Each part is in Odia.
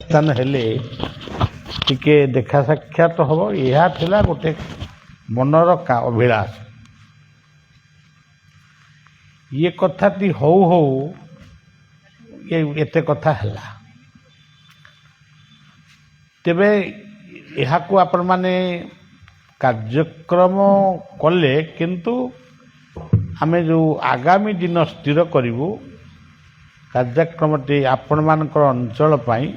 ସ୍ଥାନ ହେଲେ ଟିକେ ଦେଖା ସାକ୍ଷାତ ହେବ, ଏହା ଥିଲା ଗୋଟେ ମନର ଅଭିଳାଷ। ଇଏ କଥାଟି ହଉ ହଉ ଏତେ କଥା ହେଲା। ତେବେ ଏହାକୁ ଆପଣମାନେ କାର୍ଯ୍ୟକ୍ରମ କଲେ, କିନ୍ତୁ ଆମେ ଯେଉଁ ଆଗାମୀ ଦିନ ସ୍ଥିର କରିବୁ କାର୍ଯ୍ୟକ୍ରମଟି ଆପଣମାନଙ୍କର ଅଞ୍ଚଳ ପାଇଁ,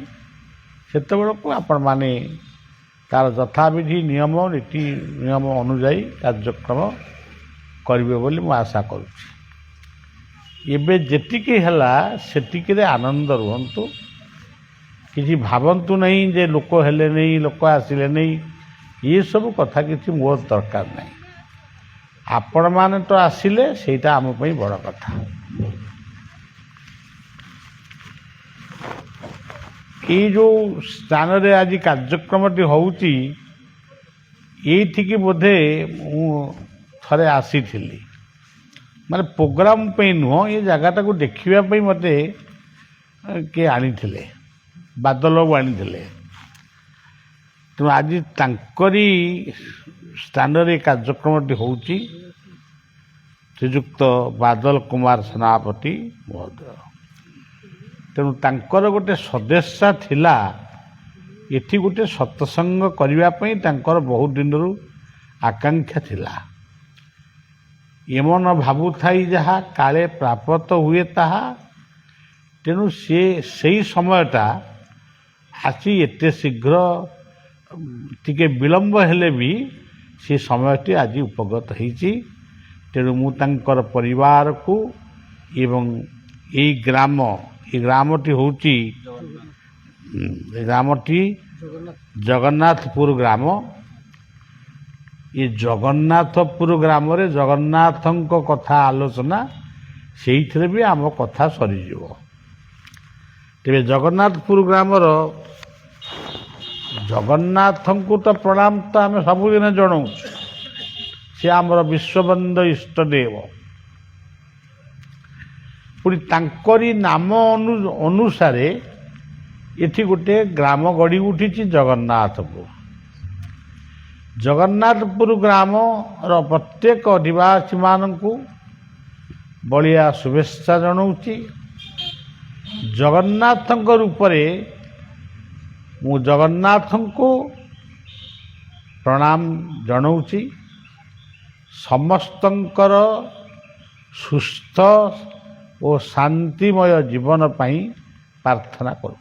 ସେତେବେଳକୁ ଆପଣମାନେ ତା'ର ଯଥାବିଧି ନିୟମ ନୀତି ନିୟମ ଅନୁଯାୟୀ କାର୍ଯ୍ୟକ୍ରମ କରିବେ ବୋଲି ମୁଁ ଆଶା କରୁଛି। ଏବେ ଯେତିକି ହେଲା ସେତିକିରେ ଆନନ୍ଦ ରୁହନ୍ତୁ, କିଛି ଭାବନ୍ତୁ ନାହିଁ ଯେ ଲୋକ ହେଲେ ନାହିଁ, ଲୋକ ଆସିଲେ ନାହିଁ, ଏସବୁ କଥା କିଛି ମୋର ଦରକାର ନାହିଁ। ଆପଣମାନେ ତ ଆସିଲେ ସେଇଟା ଆମ ପାଇଁ ବଡ଼ କଥା। ଏଇ ଯେଉଁ ସ୍ଥାନରେ ଆଜି କାର୍ଯ୍ୟକ୍ରମଟି ହେଉଛି, ଏଇଠିକି ବୋଧେ ମୁଁ ଥରେ ଆସିଥିଲି, ମାନେ ପ୍ରୋଗ୍ରାମ ପାଇଁ ନୁହଁ, ଏ ଜାଗାଟାକୁ ଦେଖିବା ପାଇଁ ମୋତେ କିଏ ଆଣିଥିଲେ, ବାଦଲବାବୁ ଆଣିଥିଲେ। ତେଣୁ ଆଜି ତାଙ୍କରି ସ୍ଥାନରେ କାର୍ଯ୍ୟକ୍ରମଟି ହେଉଛି, ଶ୍ରୀଯୁକ୍ତ ବାଦଲ କୁମାର ସେନାପତି ମହୋଦୟ। ତେଣୁ ତାଙ୍କର ଗୋଟେ ସଦେଶା ଥିଲା, ଏଠି ଗୋଟେ ସତ୍ସଙ୍ଗ କରିବା ପାଇଁ ତାଙ୍କର ବହୁତ ଦିନରୁ ଆକାଂକ୍ଷା ଥିଲା। ଏମନ ଭାବୁଥାଇ ଯାହା କାଳେ ପ୍ରାପତ ହୁଏ ତାହା। ତେଣୁ ସେଇ ସମୟଟା ଆସି ଏତେ ଶୀଘ୍ର ଟିକେ ବିଳମ୍ବ ହେଲେ ବି ସେ ସମୟଟି ଆଜି ଉପଗତ ହେଇଛି। ତେଣୁ ମୁଁ ତାଙ୍କର ପରିବାରକୁ ଏବଂ ଏଇ ଗ୍ରାମଟି ହେଉଛି ଜଗନ୍ନାଥପୁର ଗ୍ରାମ। ଏ ଜଗନ୍ନାଥପୁର ଗ୍ରାମରେ ଜଗନ୍ନାଥଙ୍କ କଥା ଆଲୋଚନା, ସେଇଥିରେ ବି ଆମ କଥା ସରିଯିବ। ତେବେ ଜଗନ୍ନାଥପୁର ଗ୍ରାମର ଜଗନ୍ନାଥଙ୍କୁ ତ ପ୍ରଣାମ ତ ଆମେ ସବୁଦିନ ଜଣାଉଛୁ, ସେ ଆମର ବିଶ୍ୱବନ୍ଦ ଇଷ୍ଟଦେବ। ପୁଣି ତାଙ୍କରି ନାମ ଅନୁସାରେ ଏଠି ଗୋଟେ ଗ୍ରାମ ଗଢ଼ି ଉଠିଛି ଜଗନ୍ନାଥପୁର। ଜଗନ୍ନାଥପୁର ଗ୍ରାମର ପ୍ରତ୍ୟେକ ଅଧିବାସୀମାନଙ୍କୁ ବଳିଆ ଶୁଭେଚ୍ଛା ଜଣାଉଛି। ଜଗନ୍ନାଥଙ୍କ ରୂପରେ ମୁଁ ଜଗନ୍ନାଥଙ୍କୁ ପ୍ରଣାମ ଜଣାଉଛି। ସମସ୍ତଙ୍କର ସୁସ୍ଥ ଓ ଶାନ୍ତିମୟ ଜୀବନ ପାଇଁ ପ୍ରାର୍ଥନା କରୁଛି।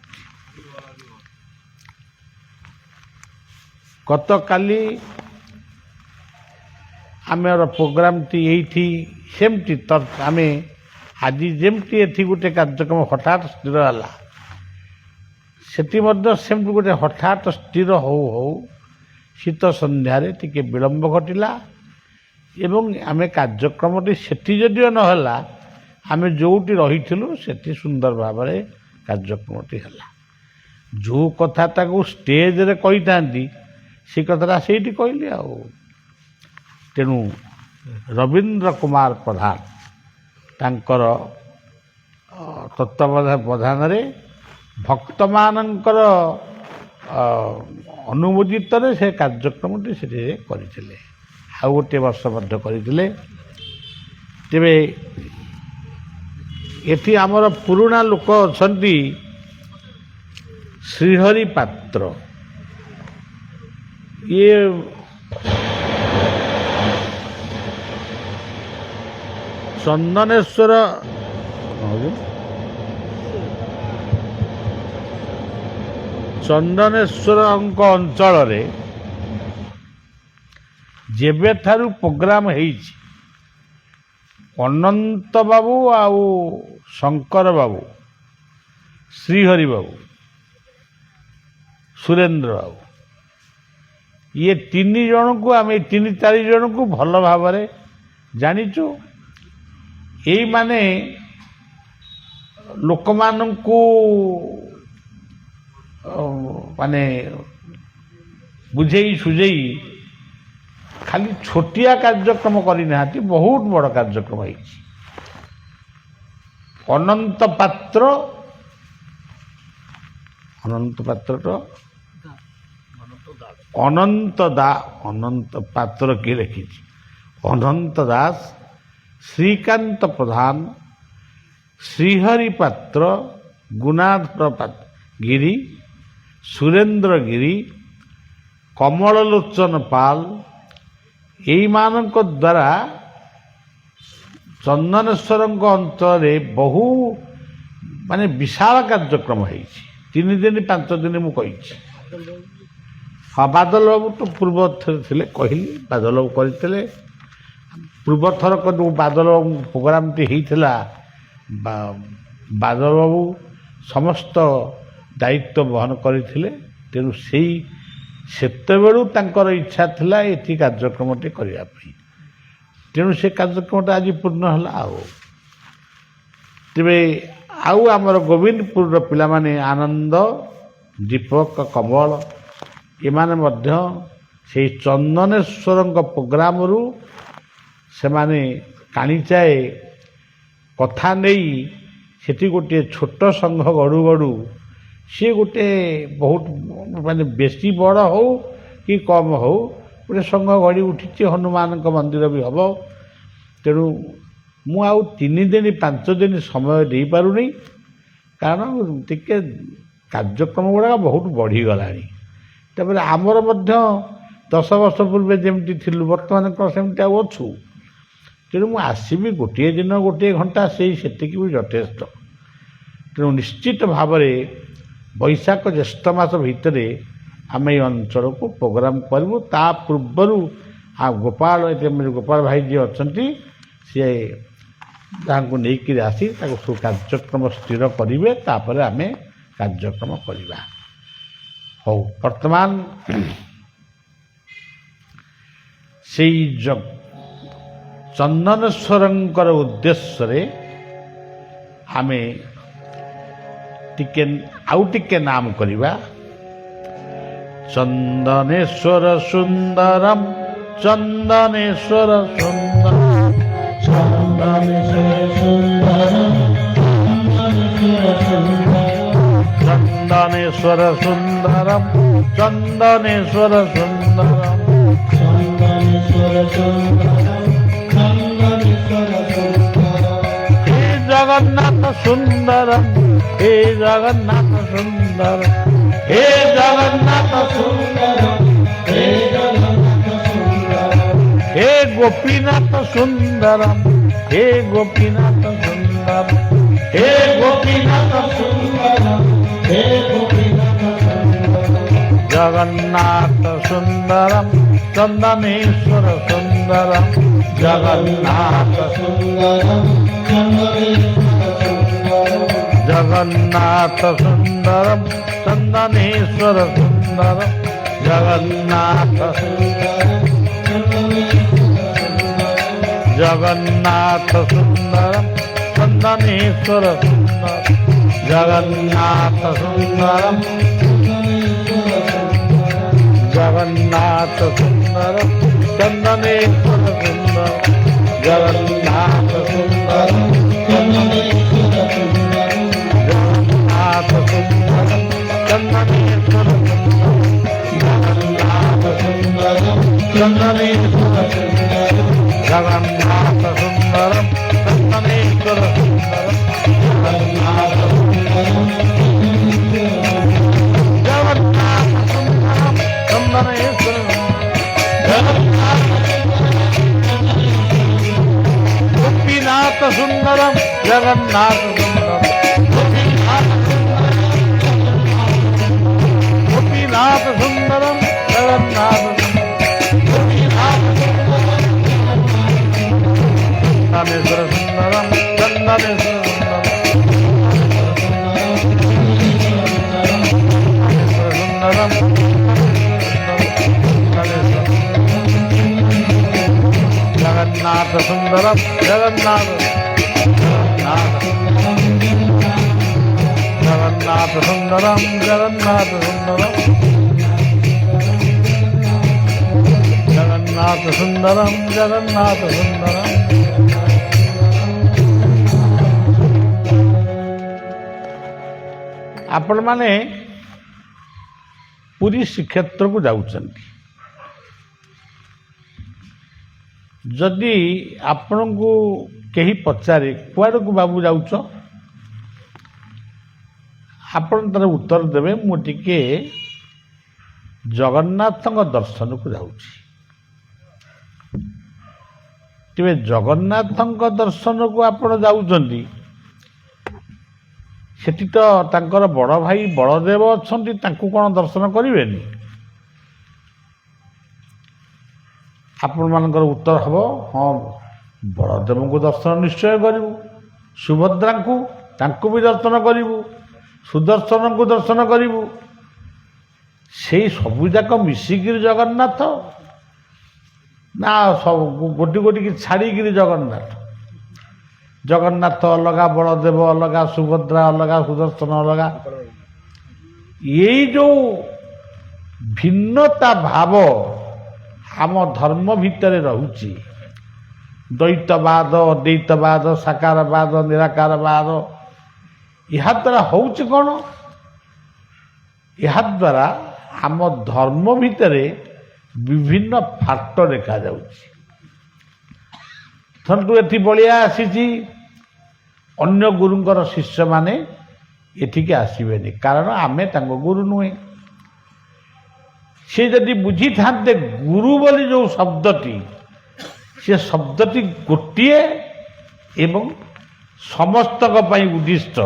ଗତକାଲି ଆମର ପ୍ରୋଗ୍ରାମଟି ଏଇଠି ସେମିତି ଆମେ ଆଜି ଯେମିତି ଏଠି ଗୋଟେ କାର୍ଯ୍ୟକ୍ରମ ହଠାତ୍ ସ୍ଥିର ହେଲା, ସେଠି ମଧ୍ୟ ସେମିତି ଗୋଟେ ହଠାତ୍ ସ୍ଥିର ହଉ ହଉ ଶୀତ ସନ୍ଧ୍ୟାରେ ଟିକେ ବିଳମ୍ବ ଘଟିଲା ଏବଂ ଆମେ କାର୍ଯ୍ୟକ୍ରମଟି ସେଠି ଯଦିଓ ନହେଲା, ଆମେ ଯେଉଁଠି ରହିଥିଲୁ ସେଠି ସୁନ୍ଦର ଭାବରେ କାର୍ଯ୍ୟକ୍ରମଟି ହେଲା। ଯେଉଁ କଥା ତାକୁ ଷ୍ଟେଜରେ କହିଥାନ୍ତି ସେ କଥାଟା ସେଇଠି କହିଲି ଆଉ। ତେଣୁ ରବୀନ୍ଦ୍ର କୁମାର ପ୍ରଧାନ ତାଙ୍କର ତତ୍ତ୍ୱାବଧାନରେ ଭକ୍ତମାନଙ୍କର ଅନୁମୋଦିତରେ ସେ କାର୍ଯ୍ୟକ୍ରମଟି ସେଠି କରିଥିଲେ, ଆଉ ଗୋଟିଏ ବର୍ଷ ମଧ୍ୟ କରିଥିଲେ। ତେବେ ଏଠି ଆମର ପୁରୁଣା ଲୋକ ଅଛନ୍ତି, ଶ୍ରୀହରି ପାତ୍ର। ଇଏ ଚନ୍ଦନେଶ୍ୱରଙ୍କ ଅଞ୍ଚଳରେ ଯେବେଠାରୁ ପ୍ରୋଗ୍ରାମ ହେଇଛି, ଅନନ୍ତ ବାବୁ ଆଉ ଶଙ୍କର ବାବୁ, ଶ୍ରୀହରି ବାବୁ, ସୁରେନ୍ଦ୍ର ବାବୁ, ଇଏ ତିନି ଜଣଙ୍କୁ ଆମେ 3-4 ଜଣଙ୍କୁ ଭଲ ଭାବରେ ଜାଣିଛୁ। ଏଇମାନେ ଲୋକମାନଙ୍କୁ ମାନେ ବୁଝେଇ ସୁଝେଇ ଖାଲି ଛୋଟିଆ କାର୍ଯ୍ୟକ୍ରମ କରିନାହାନ୍ତି, ବହୁତ ବଡ଼ କାର୍ଯ୍ୟକ୍ରମ ହେଇଛି। ଅନନ୍ତ ପାତ୍ର ଅନନ୍ତ ପାତ୍ରର ଅନନ୍ତ ପାତ୍ର କିଏ ଲେଖିଛି? ଅନନ୍ତ ଦାସ, ଶ୍ରୀକାନ୍ତ ପ୍ରଧାନ, ଶ୍ରୀହରି ପାତ୍ର, ଗୁଣାଧର ଗିରି, ସୁରେନ୍ଦ୍ର ଗିରି, କମଳଲୋଚନ ପାଲ, ଏଇମାନଙ୍କ ଦ୍ୱାରା ଚନ୍ଦନେଶ୍ୱରଙ୍କ ଅଞ୍ଚଳରେ ବହୁ ମାନେ ବିଶାଳ କାର୍ଯ୍ୟକ୍ରମ ହେଇଛି। 3 ଦିନ 5 ଦିନ ମୁଁ କହିଛି। ହଁ, ବାଦଲ ବାବୁ ତ ପୂର୍ବ ଥର ଥିଲେ, କହିଲି ବାଦଲ ବାବୁ କରିଥିଲେ। ପୂର୍ବଥର ଯେଉଁ ବାଦଲ ବାବୁ ପ୍ରୋଗ୍ରାମଟି ହେଇଥିଲା, ବାଦଲ ବାବୁ ସମସ୍ତ ଦାୟିତ୍ୱ ବହନ କରିଥିଲେ। ତେଣୁ ସେତେବେଳୁ ତାଙ୍କର ଇଚ୍ଛା ଥିଲା ଏଠି କାର୍ଯ୍ୟକ୍ରମଟି କରିବା ପାଇଁ। ତେଣୁ ସେ କାର୍ଯ୍ୟକ୍ରମଟା ଆଜି ପୂର୍ଣ୍ଣ ହେଲା। ତେବେ ଆଉ ଆମର ଗୋବିନ୍ଦପୁରର ପିଲାମାନେ ଆନନ୍ଦ, ଦୀପକ, କମଳ ଏମାନେ ମଧ୍ୟ ସେଇ ଚନ୍ଦନେଶ୍ୱରଙ୍କ ପ୍ରୋଗ୍ରାମରୁ ସେମାନେ କାଣିଚାଏ କଥା ନେଇ ସେଠି ଗୋଟିଏ ଛୋଟ ସଂଘ ଗଢ଼ୁ ଗଢ଼ୁ ସିଏ ଗୋଟେ ବହୁତ ମାନେ ବେଶୀ ବଡ଼ ହଉ କି କମ୍ ହଉ ଗୋଟେ ସଂଘ ଗଢ଼ି ଉଠିଛି। ହନୁମାନଙ୍କ ମନ୍ଦିର ବି ହେବ। ତେଣୁ ମୁଁ ଆଉ 3 ଦିନ 5 ଦିନ ସମୟ ଦେଇପାରୁନି, କାରଣ ଟିକେ କାର୍ଯ୍ୟକ୍ରମ ଗୁଡ଼ାକ ବହୁତ ବଢ଼ିଗଲାଣି। ତାପରେ ଆମର ମଧ୍ୟ 10 ବର୍ଷ ପୂର୍ବେ ଯେମିତି ଥିଲୁ, ବର୍ତ୍ତମାନ କ'ଣ ସେମିତି ଆଉ ଅଛୁ? ତେଣୁ ମୁଁ ଆସିବି ଗୋଟିଏ ଦିନ 1 ଘଣ୍ଟା, ସେତିକି ବି ଯଥେଷ୍ଟ। ତେଣୁ ନିଶ୍ଚିତ ଭାବରେ ବୈଶାଖ ଜ୍ୟେଷ୍ଠ ମାସ ଭିତରେ ଆମେ ଏଇ ଅଞ୍ଚଳକୁ ପ୍ରୋଗ୍ରାମ କରିବୁ। ତା ପୂର୍ବରୁ ଗୋପାଳ ଭାଇ ଯିଏ ଅଛନ୍ତି ସିଏ ତାଙ୍କୁ ନେଇକରି ଆସି ତାକୁ ସବୁ କାର୍ଯ୍ୟକ୍ରମ ସ୍ଥିର କରିବେ। ତାପରେ ଆମେ କାର୍ଯ୍ୟକ୍ରମ କରିବା। ହଉ, ବର୍ତ୍ତମାନ ସେଇ ଚନ୍ଦନେଶ୍ୱରଙ୍କର ଉଦ୍ଦେଶ୍ୟରେ ଆମେ ଆଉ ଟିକେ ନାମ କରିବା। ଚନ୍ଦନେଶ୍ୱର ସୁନ୍ଦରମ, ଚନ୍ଦନେଶ୍ୱର ସୁନ୍ଦରମ, ଚନ୍ଦନେଶ୍ୱର ସୁନ୍ଦରମ, ଚନ୍ଦନେଶ୍ୱର ସୁନ୍ଦରମ, ଚନ୍ଦନେଶ୍ୱର ସୁନ୍ଦରମ, ଚନ୍ଦନେଶ୍ୱର ସୁନ୍ଦରମ, ଚନ୍ଦନେଶ୍ୱର ସୁନ୍ଦରମ। ହେ ଜଗନ୍ନାଥ ସୁନ୍ଦରମ, हे जगन्नाथ सुंदर, हे जगन्नाथ सुंदर, हे जगन्नाथ सुंदर, हे गोपीनाथ सुंदर, हे गोपीनाथ सुंदर, हे गोपीनाथ सुंदर, हे गोपीनाथ सुंदर। जगन्नाथ सुंदर, चंदनेश्वर सुंदर, जगन्नाथ सुंदर, जगन्नाथ सुंदरम, चंदनेश्वर सुंदरम, जगन्नाथ सुंदरम, जगन्नाथ सुंदरम, चंदनेश्वर सुंदरम, जगन्नाथ सुंदरम, जगन्नाथ सुंदरम, चंदनेश्वर सुंदरम, जगन्नाथ सुंदरम, चंदनेश्वर सुंदरम, जगन्नाथ सुंदरम, चंदनेश्वर सुंदरम, चंदनेश्वर सुंदरम, जगन्नाथ सुंदरम, चंदनेश्वर सुंदरम, जगन्नाथ सुंदरम, जगन्नाथ सुंदरम, चंदनेश्वर गोपीनाथ सुंदरम, जगन्नाथ सुंदरम, गोपीनाथ सुंदरम, जगन्नाथ चंदनेश्वर सुंदरम, चंदनेश्वर सुंदरम, जगन्नाथ सुंदरम, जगन्नाथ जगन्नाथ सुंदरम, जगन्नाथ सुंदरम, जगन्नाथ सुंदरम, जगन्नाथ सुंदरम। आपण माने ପୁରୀ ଶ୍ରୀକ୍ଷେତ୍ରକୁ ଯାଉଛନ୍ତି, ଯଦି ଆପଣଙ୍କୁ କେହି ପଚାରେ କୁଆଡ଼କୁ ବାବୁ ଯାଉଛ, ଆପଣ ତାର ଉତ୍ତର ଦେବେ ମୁଁ ଟିକେ ଜଗନ୍ନାଥଙ୍କ ଦର୍ଶନକୁ ଯାଉଛି। ତେବେ ଜଗନ୍ନାଥଙ୍କ ଦର୍ଶନକୁ ଆପଣ ଯାଉଛନ୍ତି, ସେଠି ତ ତାଙ୍କର ବଡ଼ ଭାଇ ବଳଦେବ ଅଛନ୍ତି, ତାଙ୍କୁ କ'ଣ ଦର୍ଶନ କରିବେନି? ଆପଣମାନଙ୍କର ଉତ୍ତର ହେବ ହଁ, ବଳଦେବଙ୍କୁ ଦର୍ଶନ ନିଶ୍ଚୟ କରିବୁ, ସୁଭଦ୍ରାଙ୍କୁ ତାଙ୍କୁ ବି ଦର୍ଶନ କରିବୁ, ସୁଦର୍ଶନଙ୍କୁ ଦର୍ଶନ କରିବୁ। ସେଇ ସବୁଯାକ ମିଶିକିରି ଜଗନ୍ନାଥ ନା ସବୁ ଗୋଟି ଗୋଟିକି ଛାଡ଼ିକିରି ଜଗନ୍ନାଥ? ଜଗନ୍ନାଥ ଅଲଗା, ବଳଦେବ ଅଲଗା, ସୁଭଦ୍ରା ଅଲଗା, ସୁଦର୍ଶନ ଅଲଗା। ଏଇ ଯେଉଁ ଭିନ୍ନତା ଭାବ ଆମ ଧର୍ମ ଭିତରେ ରହୁଛି, ଦ୍ୱୈତବାଦ, ଅଦ୍ୱୈତବାଦ, ସାକାରବାଦ, ନିରାକାରବାଦ, ଏହାଦ୍ୱାରା ହେଉଛି କ'ଣ? ଏହାଦ୍ୱାରା ଆମ ଧର୍ମ ଭିତରେ ବିଭିନ୍ନ ଫାଟ ଦେଖାଯାଉଛି। ଧରନ୍ତୁ ଏଠି ବଳିଆ ଆସିଛି, ଅନ୍ୟ ଗୁରୁଙ୍କର ଶିଷ୍ୟମାନେ ଏଠିକି ଆସିବେନି, କାରଣ ଆମେ ତାଙ୍କ ଗୁରୁ ନୁହେଁ। ସେ ଯଦି ବୁଝିଥାନ୍ତେ ଗୁରୁ ବୋଲି ଯେଉଁ ଶବ୍ଦଟି, ସେ ଶବ୍ଦଟି ଗୋଟିଏ ଏବଂ ସମସ୍ତଙ୍କ ପାଇଁ ଉଦ୍ଦିଷ୍ଟ,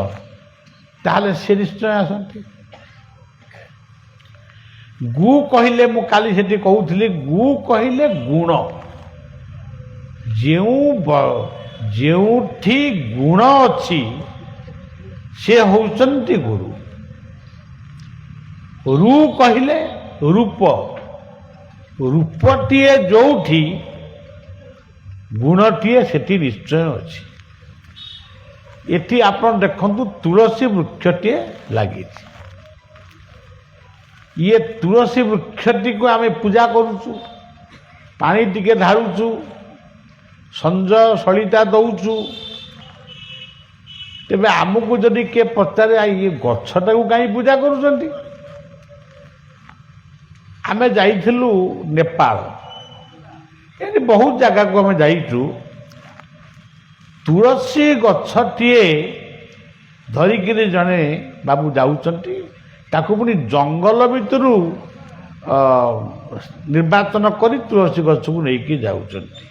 ତାହେଲେ ସେ ନିଶ୍ଚୟ ଆସନ୍ତି। ଗୁ କହିଲେ, ମୁଁ କାଲି ସେଠି କହୁଥିଲି, ଗୁ କହିଲେ ଗୁଣ। ଯେଉଁଠି ଗୁଣ ଅଛି ସେ ହେଉଛନ୍ତି ଗୁରୁ। ରୁ କହିଲେ ରୂପ, ରୂପଟିଏ ଯେଉଁଠି ଗୁଣଟିଏ ସେଠି ନିଶ୍ଚୟ ଅଛି। ଏଠି ଆପଣ ଦେଖନ୍ତୁ ତୁଳସୀ ବୃକ୍ଷଟିଏ ଲାଗିଛି। ଇଏ ତୁଳସୀ ବୃକ୍ଷଟିକୁ ଆମେ ପୂଜା କରୁଛୁ, ପାଣି ଟିକେ ଢାଳୁଛୁ, ସଞ୍ଜ ସଳିତା ଦଉଛୁ। ତେବେ ଆମକୁ ଯଦି କିଏ ପଚାରେ ଇଏ ଗଛଟାକୁ କାହିଁ ପୂଜା କରୁଛନ୍ତି? ଆମେ ଯାଇଥିଲୁ ନେପାଳ, ଏଠି ବହୁତ ଜାଗାକୁ ଆମେ ଯାଇଛୁ। ତୁଳସୀ ଗଛଟିଏ ଧରିକିରି ଜଣେ ବାବୁ ଯାଉଛନ୍ତି, ତାକୁ ପୁଣି ଜଙ୍ଗଲ ଭିତରୁ ନିର୍ବାଚନ କରି ତୁଳସୀ ଗଛକୁ ନେଇକି ଯାଉଛନ୍ତି।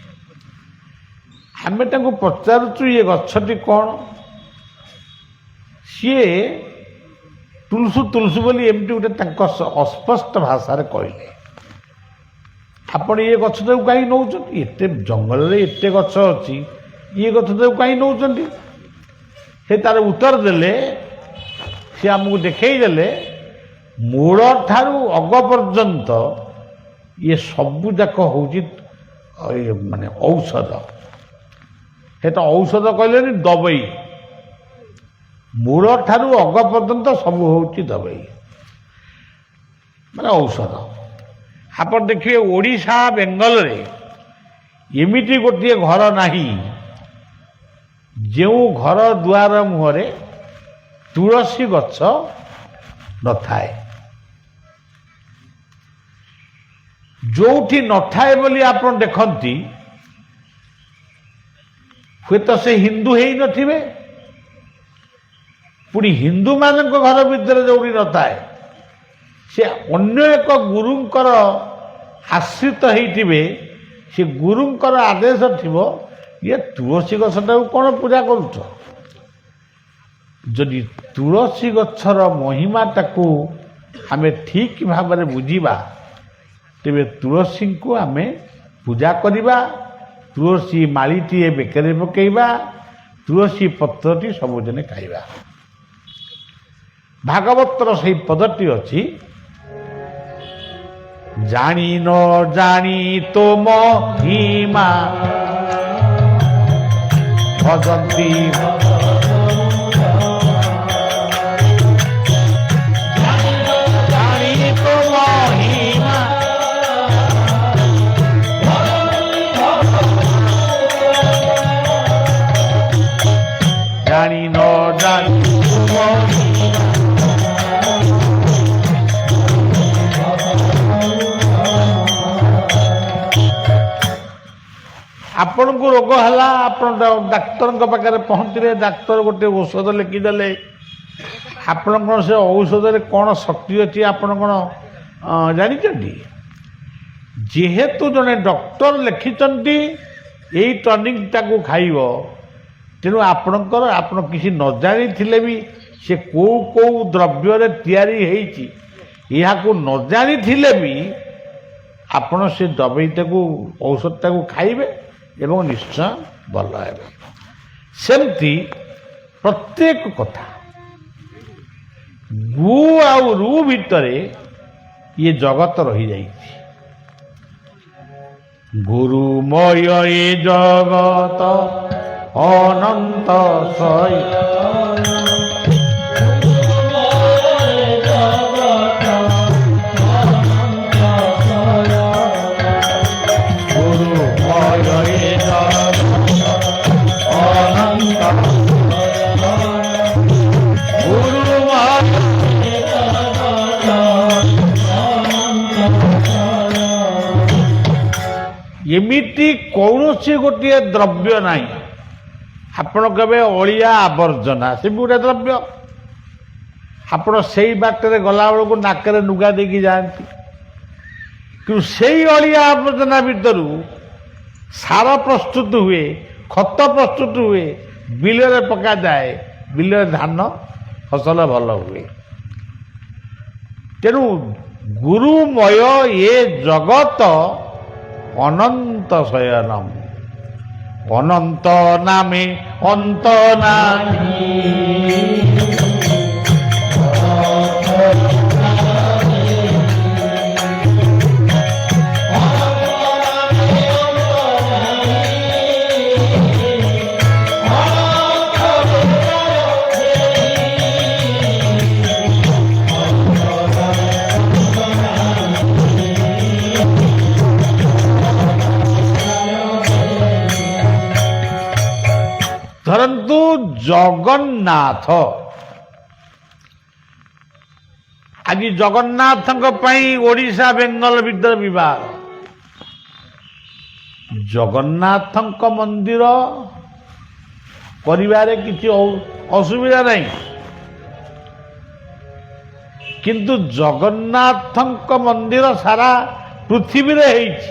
ଆମେ ତାଙ୍କୁ ପଚାରୁଛୁ ଇଏ ଗଛଟି କ'ଣ? ସିଏ ତୁଳସୁ ତୁଳସୁ ବୋଲି ଏମିତି ଗୋଟେ ତାଙ୍କ ଅସ୍ପଷ୍ଟ ଭାଷାରେ କହିଲେ। ଆପଣ ଇଏ ଗଛଟାକୁ କାହିଁ ନେଉଛନ୍ତି? ଏତେ ଜଙ୍ଗଲରେ ଏତେ ଗଛ ଅଛି, ଇଏ ଗଛଟାକୁ କାହିଁ ନେଉଛନ୍ତି? ସେ ତାର ଉତ୍ତର ଦେଲେ, ସେ ଆମକୁ ଦେଖେଇ ଦେଲେ, ମୂଳ ଠାରୁ ଅଗ ପର୍ଯ୍ୟନ୍ତ ଇଏ ସବୁଯାକ ହେଉଛି ମାନେ ଔଷଧ। ସେଟା ଔଷଧ କହିଲେନି, ଦବେଇ। ମୂଳ ଠାରୁ ଅଗ ପର୍ଯ୍ୟନ୍ତ ସବୁ ହେଉଛି ଦବେଇ, ମାନେ ଔଷଧ। ଆପଣ ଦେଖିବେ ଓଡ଼ିଶା ବେଙ୍ଗଲରେ ଏମିତି ଗୋଟିଏ ଘର ନାହିଁ ଯେଉଁ ଘର ଦୁଆର ମୁହଁରେ ତୁଳସୀ ଗଛ ନଥାଏ। ଯେଉଁଠି ନଥାଏ ବୋଲି ଆପଣ ଦେଖନ୍ତି, ହୁଏତ ସେ ହିନ୍ଦୁ ହେଇନଥିବେ, ପୁଣି ହିନ୍ଦୁମାନଙ୍କ ଘର ଭିତରେ ଯେଉଁଠି ନଥାଏ, ସେ ଅନ୍ୟ ଏକ ଗୁରୁଙ୍କର ଆଶ୍ରିତ ହେଇଥିବେ। ସେ ଗୁରୁଙ୍କର ଆଦେଶ ଥିବ, ଇଏ ତୁଳସୀ ଗଛଟାକୁ କ'ଣ ପୂଜା କରୁଛ? ଯଦି ତୁଳସୀ ଗଛର ମହିମାଟାକୁ ଆମେ ଠିକ୍ ଭାବରେ ବୁଝିବା, ତେବେ ତୁଳସୀଙ୍କୁ ଆମେ ପୂଜା କରିବା, ତୁଳସୀ ମାଳିଟିଏ ବେକରେ ପକାଇବା, ତୁଳସୀ ପତ୍ରଟି ସବୁଦିନେ ଖାଇବା। ଭାଗବତର ସେହି ପଦଟି ଅଛି, ଜାଣି ନ ଜାଣି ତୋ ମହିମା ଭଜନ୍ତି জানি ন জানি ଆପଣଙ୍କୁ ରୋଗ ହେଲା, ଆପଣ ଡାକ୍ତରଙ୍କ ପାଖରେ ପହଞ୍ଚିଲେ, ଡାକ୍ତର ଗୋଟେ ଔଷଧ ଲେଖିଦେଲେ, ଆପଣଙ୍କର ସେ ଔଷଧରେ କ'ଣ ଶକ୍ତି ଅଛି ଆପଣ କ'ଣ ଜାଣିଛନ୍ତି? ଯେହେତୁ ଜଣେ ଡକ୍ଟର ଲେଖିଛନ୍ତି ଏଇ ଟନିକଟାକୁ ଖାଇବ, ତେଣୁ ଆପଣ କିଛି ନ ଜାଣିଥିଲେ ବି ସେ କେଉଁ କେଉଁ ଦ୍ରବ୍ୟରେ ତିଆରି ହେଇଛି ଏହାକୁ ନ ଜାଣିଥିଲେ ବି ଆପଣ ସେ ଦବାଇଟାକୁ ଔଷଧଟାକୁ ଖାଇବେ ଏବଂ ନିଶ୍ଚୟ ଭଲ ହେବେ। ସେମିତି ପ୍ରତ୍ୟେକ କଥା ଗୁ ଆଉ ରୁ ଭିତରେ ଇଏ ଜଗତ ରହିଯାଇଛି। ଗୁରୁମୟ ଏ ଜଗତ ଅନନ୍ତ ଏମିତି କୌଣସି ଗୋଟିଏ ଦ୍ରବ୍ୟ ନାହିଁ ଆପଣ କେବେ ଅଳିଆ ଆବର୍ଜନା, ସେ ବି ଗୋଟେ ଦ୍ରବ୍ୟ। ଆପଣ ସେଇ ବାଟରେ ଗଲାବେଳକୁ ନାକରେ ନୁଗା ଦେଇକି ଯାଆନ୍ତି, କିନ୍ତୁ ସେଇ ଅଳିଆ ଆବର୍ଜନା ଭିତରୁ ସାର ପ୍ରସ୍ତୁତ ହୁଏ, ଖତ ପ୍ରସ୍ତୁତ ହୁଏ, ବିଲରେ ପକାଯାଏ, ବିଲରେ ଧାନ ଫସଲ ଭଲ ହୁଏ। ତେଣୁ ଗୁରୁମୟ ଏ ଜଗତ ଅନନ୍ତ ଶୟନମ୍, ଅନନ୍ତ ନାମେ ଅନ୍ତ ନାହିଁ। ଧରନ୍ତୁ ଜଗନ୍ନାଥ, ଆଜି ଜଗନ୍ନାଥଙ୍କ ପାଇଁ ଓଡ଼ିଶା ବେଙ୍ଗଲ ଭିତରେ ବିବାଦ। ଜଗନ୍ନାଥଙ୍କ ମନ୍ଦିର କରିବାରେ କିଛି ଅସୁବିଧା ନାହିଁ, କିନ୍ତୁ ଜଗନ୍ନାଥଙ୍କ ମନ୍ଦିର ସାରା ପୃଥିବୀରେ ହେଇଛି।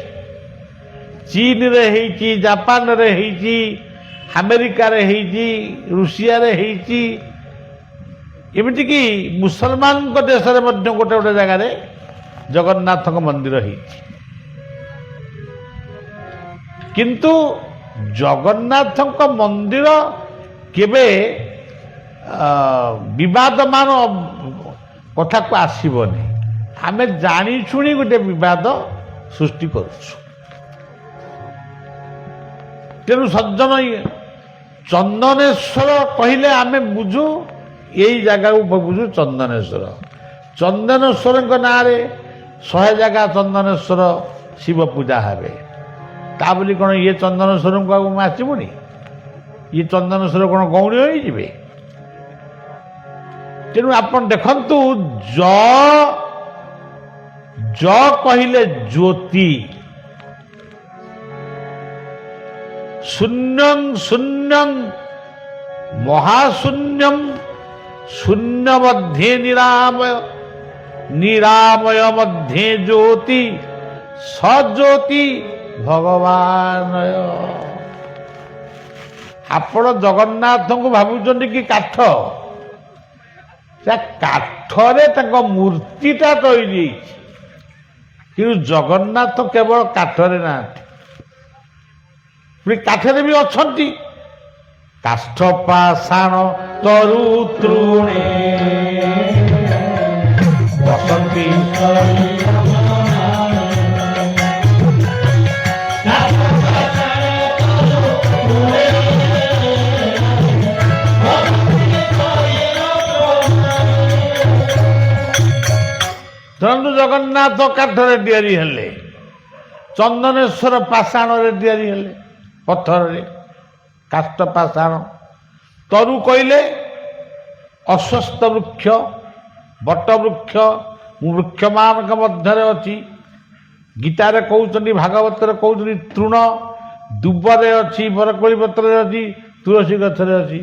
ଚୀନରେ ହେଇଛି, ଜାପାନରେ ହେଇଛି, ଆମେରିକାରେ ହେଇଛି, ରୁଷିଆରେ ହେଇଛି, ଏମିତିକି ମୁସଲମାନଙ୍କ ଦେଶରେ ମଧ୍ୟ ଗୋଟେ ଗୋଟେ ଜାଗାରେ ଜଗନ୍ନାଥଙ୍କ ମନ୍ଦିର ହେଇଛି। କିନ୍ତୁ ଜଗନ୍ନାଥଙ୍କ ମନ୍ଦିର କେବେ ବିବାଦମାନ କଥାକୁ ଆସିବନି। ଆମେ ଜାଣିଶୁଣି ଗୋଟେ ବିବାଦ ସୃଷ୍ଟି କରୁଛୁ। ତେଣୁ ସଜ୍ଜନ, ଚନ୍ଦନେଶ୍ୱର କହିଲେ ଆମେ ବୁଝୁ ଏଇ ଜାଗାକୁ ବୁଝୁ ଚନ୍ଦନେଶ୍ୱର। ଚନ୍ଦନେଶ୍ୱରଙ୍କ ନାଁରେ 100 ଜାଗା ଚନ୍ଦନେଶ୍ୱର ଶିବ ପୂଜା ହେବେ। ତା ବୋଲି କ'ଣ ଇଏ ଚନ୍ଦନେଶ୍ୱରଙ୍କୁ ଆଉ ଆସିବୁନି? ଇଏ ଚନ୍ଦନେଶ୍ୱର କ'ଣ ଗୌଣୀ ହୋଇଯିବେ? ତେଣୁ ଆପଣ ଦେଖନ୍ତୁ, ଜ କହିଲେ ଜ୍ୟୋତି, ଶୂନ୍ୟଂ ଶୂନ୍ୟଂ ମହାଶୂନ୍ୟଂ, ଶୂନ୍ୟ ମଧ୍ୟେ ନିରାମୟ, ନିରାମୟ ମଧ୍ୟେ ଜ୍ୟୋତି, ସଜ୍ୟୋତି ଭଗବାନୟ। ଆପଣ ଜଗନ୍ନାଥଙ୍କୁ ଭାବୁଛନ୍ତି କି କାଠ? ସେ କାଠରେ ତାଙ୍କ ମୂର୍ତ୍ତିଟା ତୈରି ହେଇଛି, କିନ୍ତୁ ଜଗନ୍ନାଥ କେବଳ କାଠରେ ନାହାନ୍ତି, କାଠରେ ବି ଅଛନ୍ତି। କାଷ୍ଠ ପାଷାଣ ତରୁ ତୃଣେ ବସନ୍ତି, ଧରନ୍ତୁ ଜଗନ୍ନାଥ କାଠରେ ତିଆରି ହେଲେ, ଚନ୍ଦନେଶ୍ୱର ପାଷାଣରେ ତିଆରି ହେଲେ, ପଥରରେ, କାଷ୍ଠ ପାଷାଣ। ତରୁ କହିଲେ ଅଶ୍ୱସ୍ଥ ବୃକ୍ଷ, ବଟ ବୃକ୍ଷ, ବୃକ୍ଷମାନଙ୍କ ମଧ୍ୟରେ ଅଛି। ଗୀତାରେ କହୁଛନ୍ତି, ଭାଗବତରେ କହୁଛନ୍ତି ତୃଣ, ଦୁବରେ ଅଛି, ବରକୋଳି ପତ୍ରରେ ଅଛି, ତୁଳସୀ ଗଛରେ ଅଛି।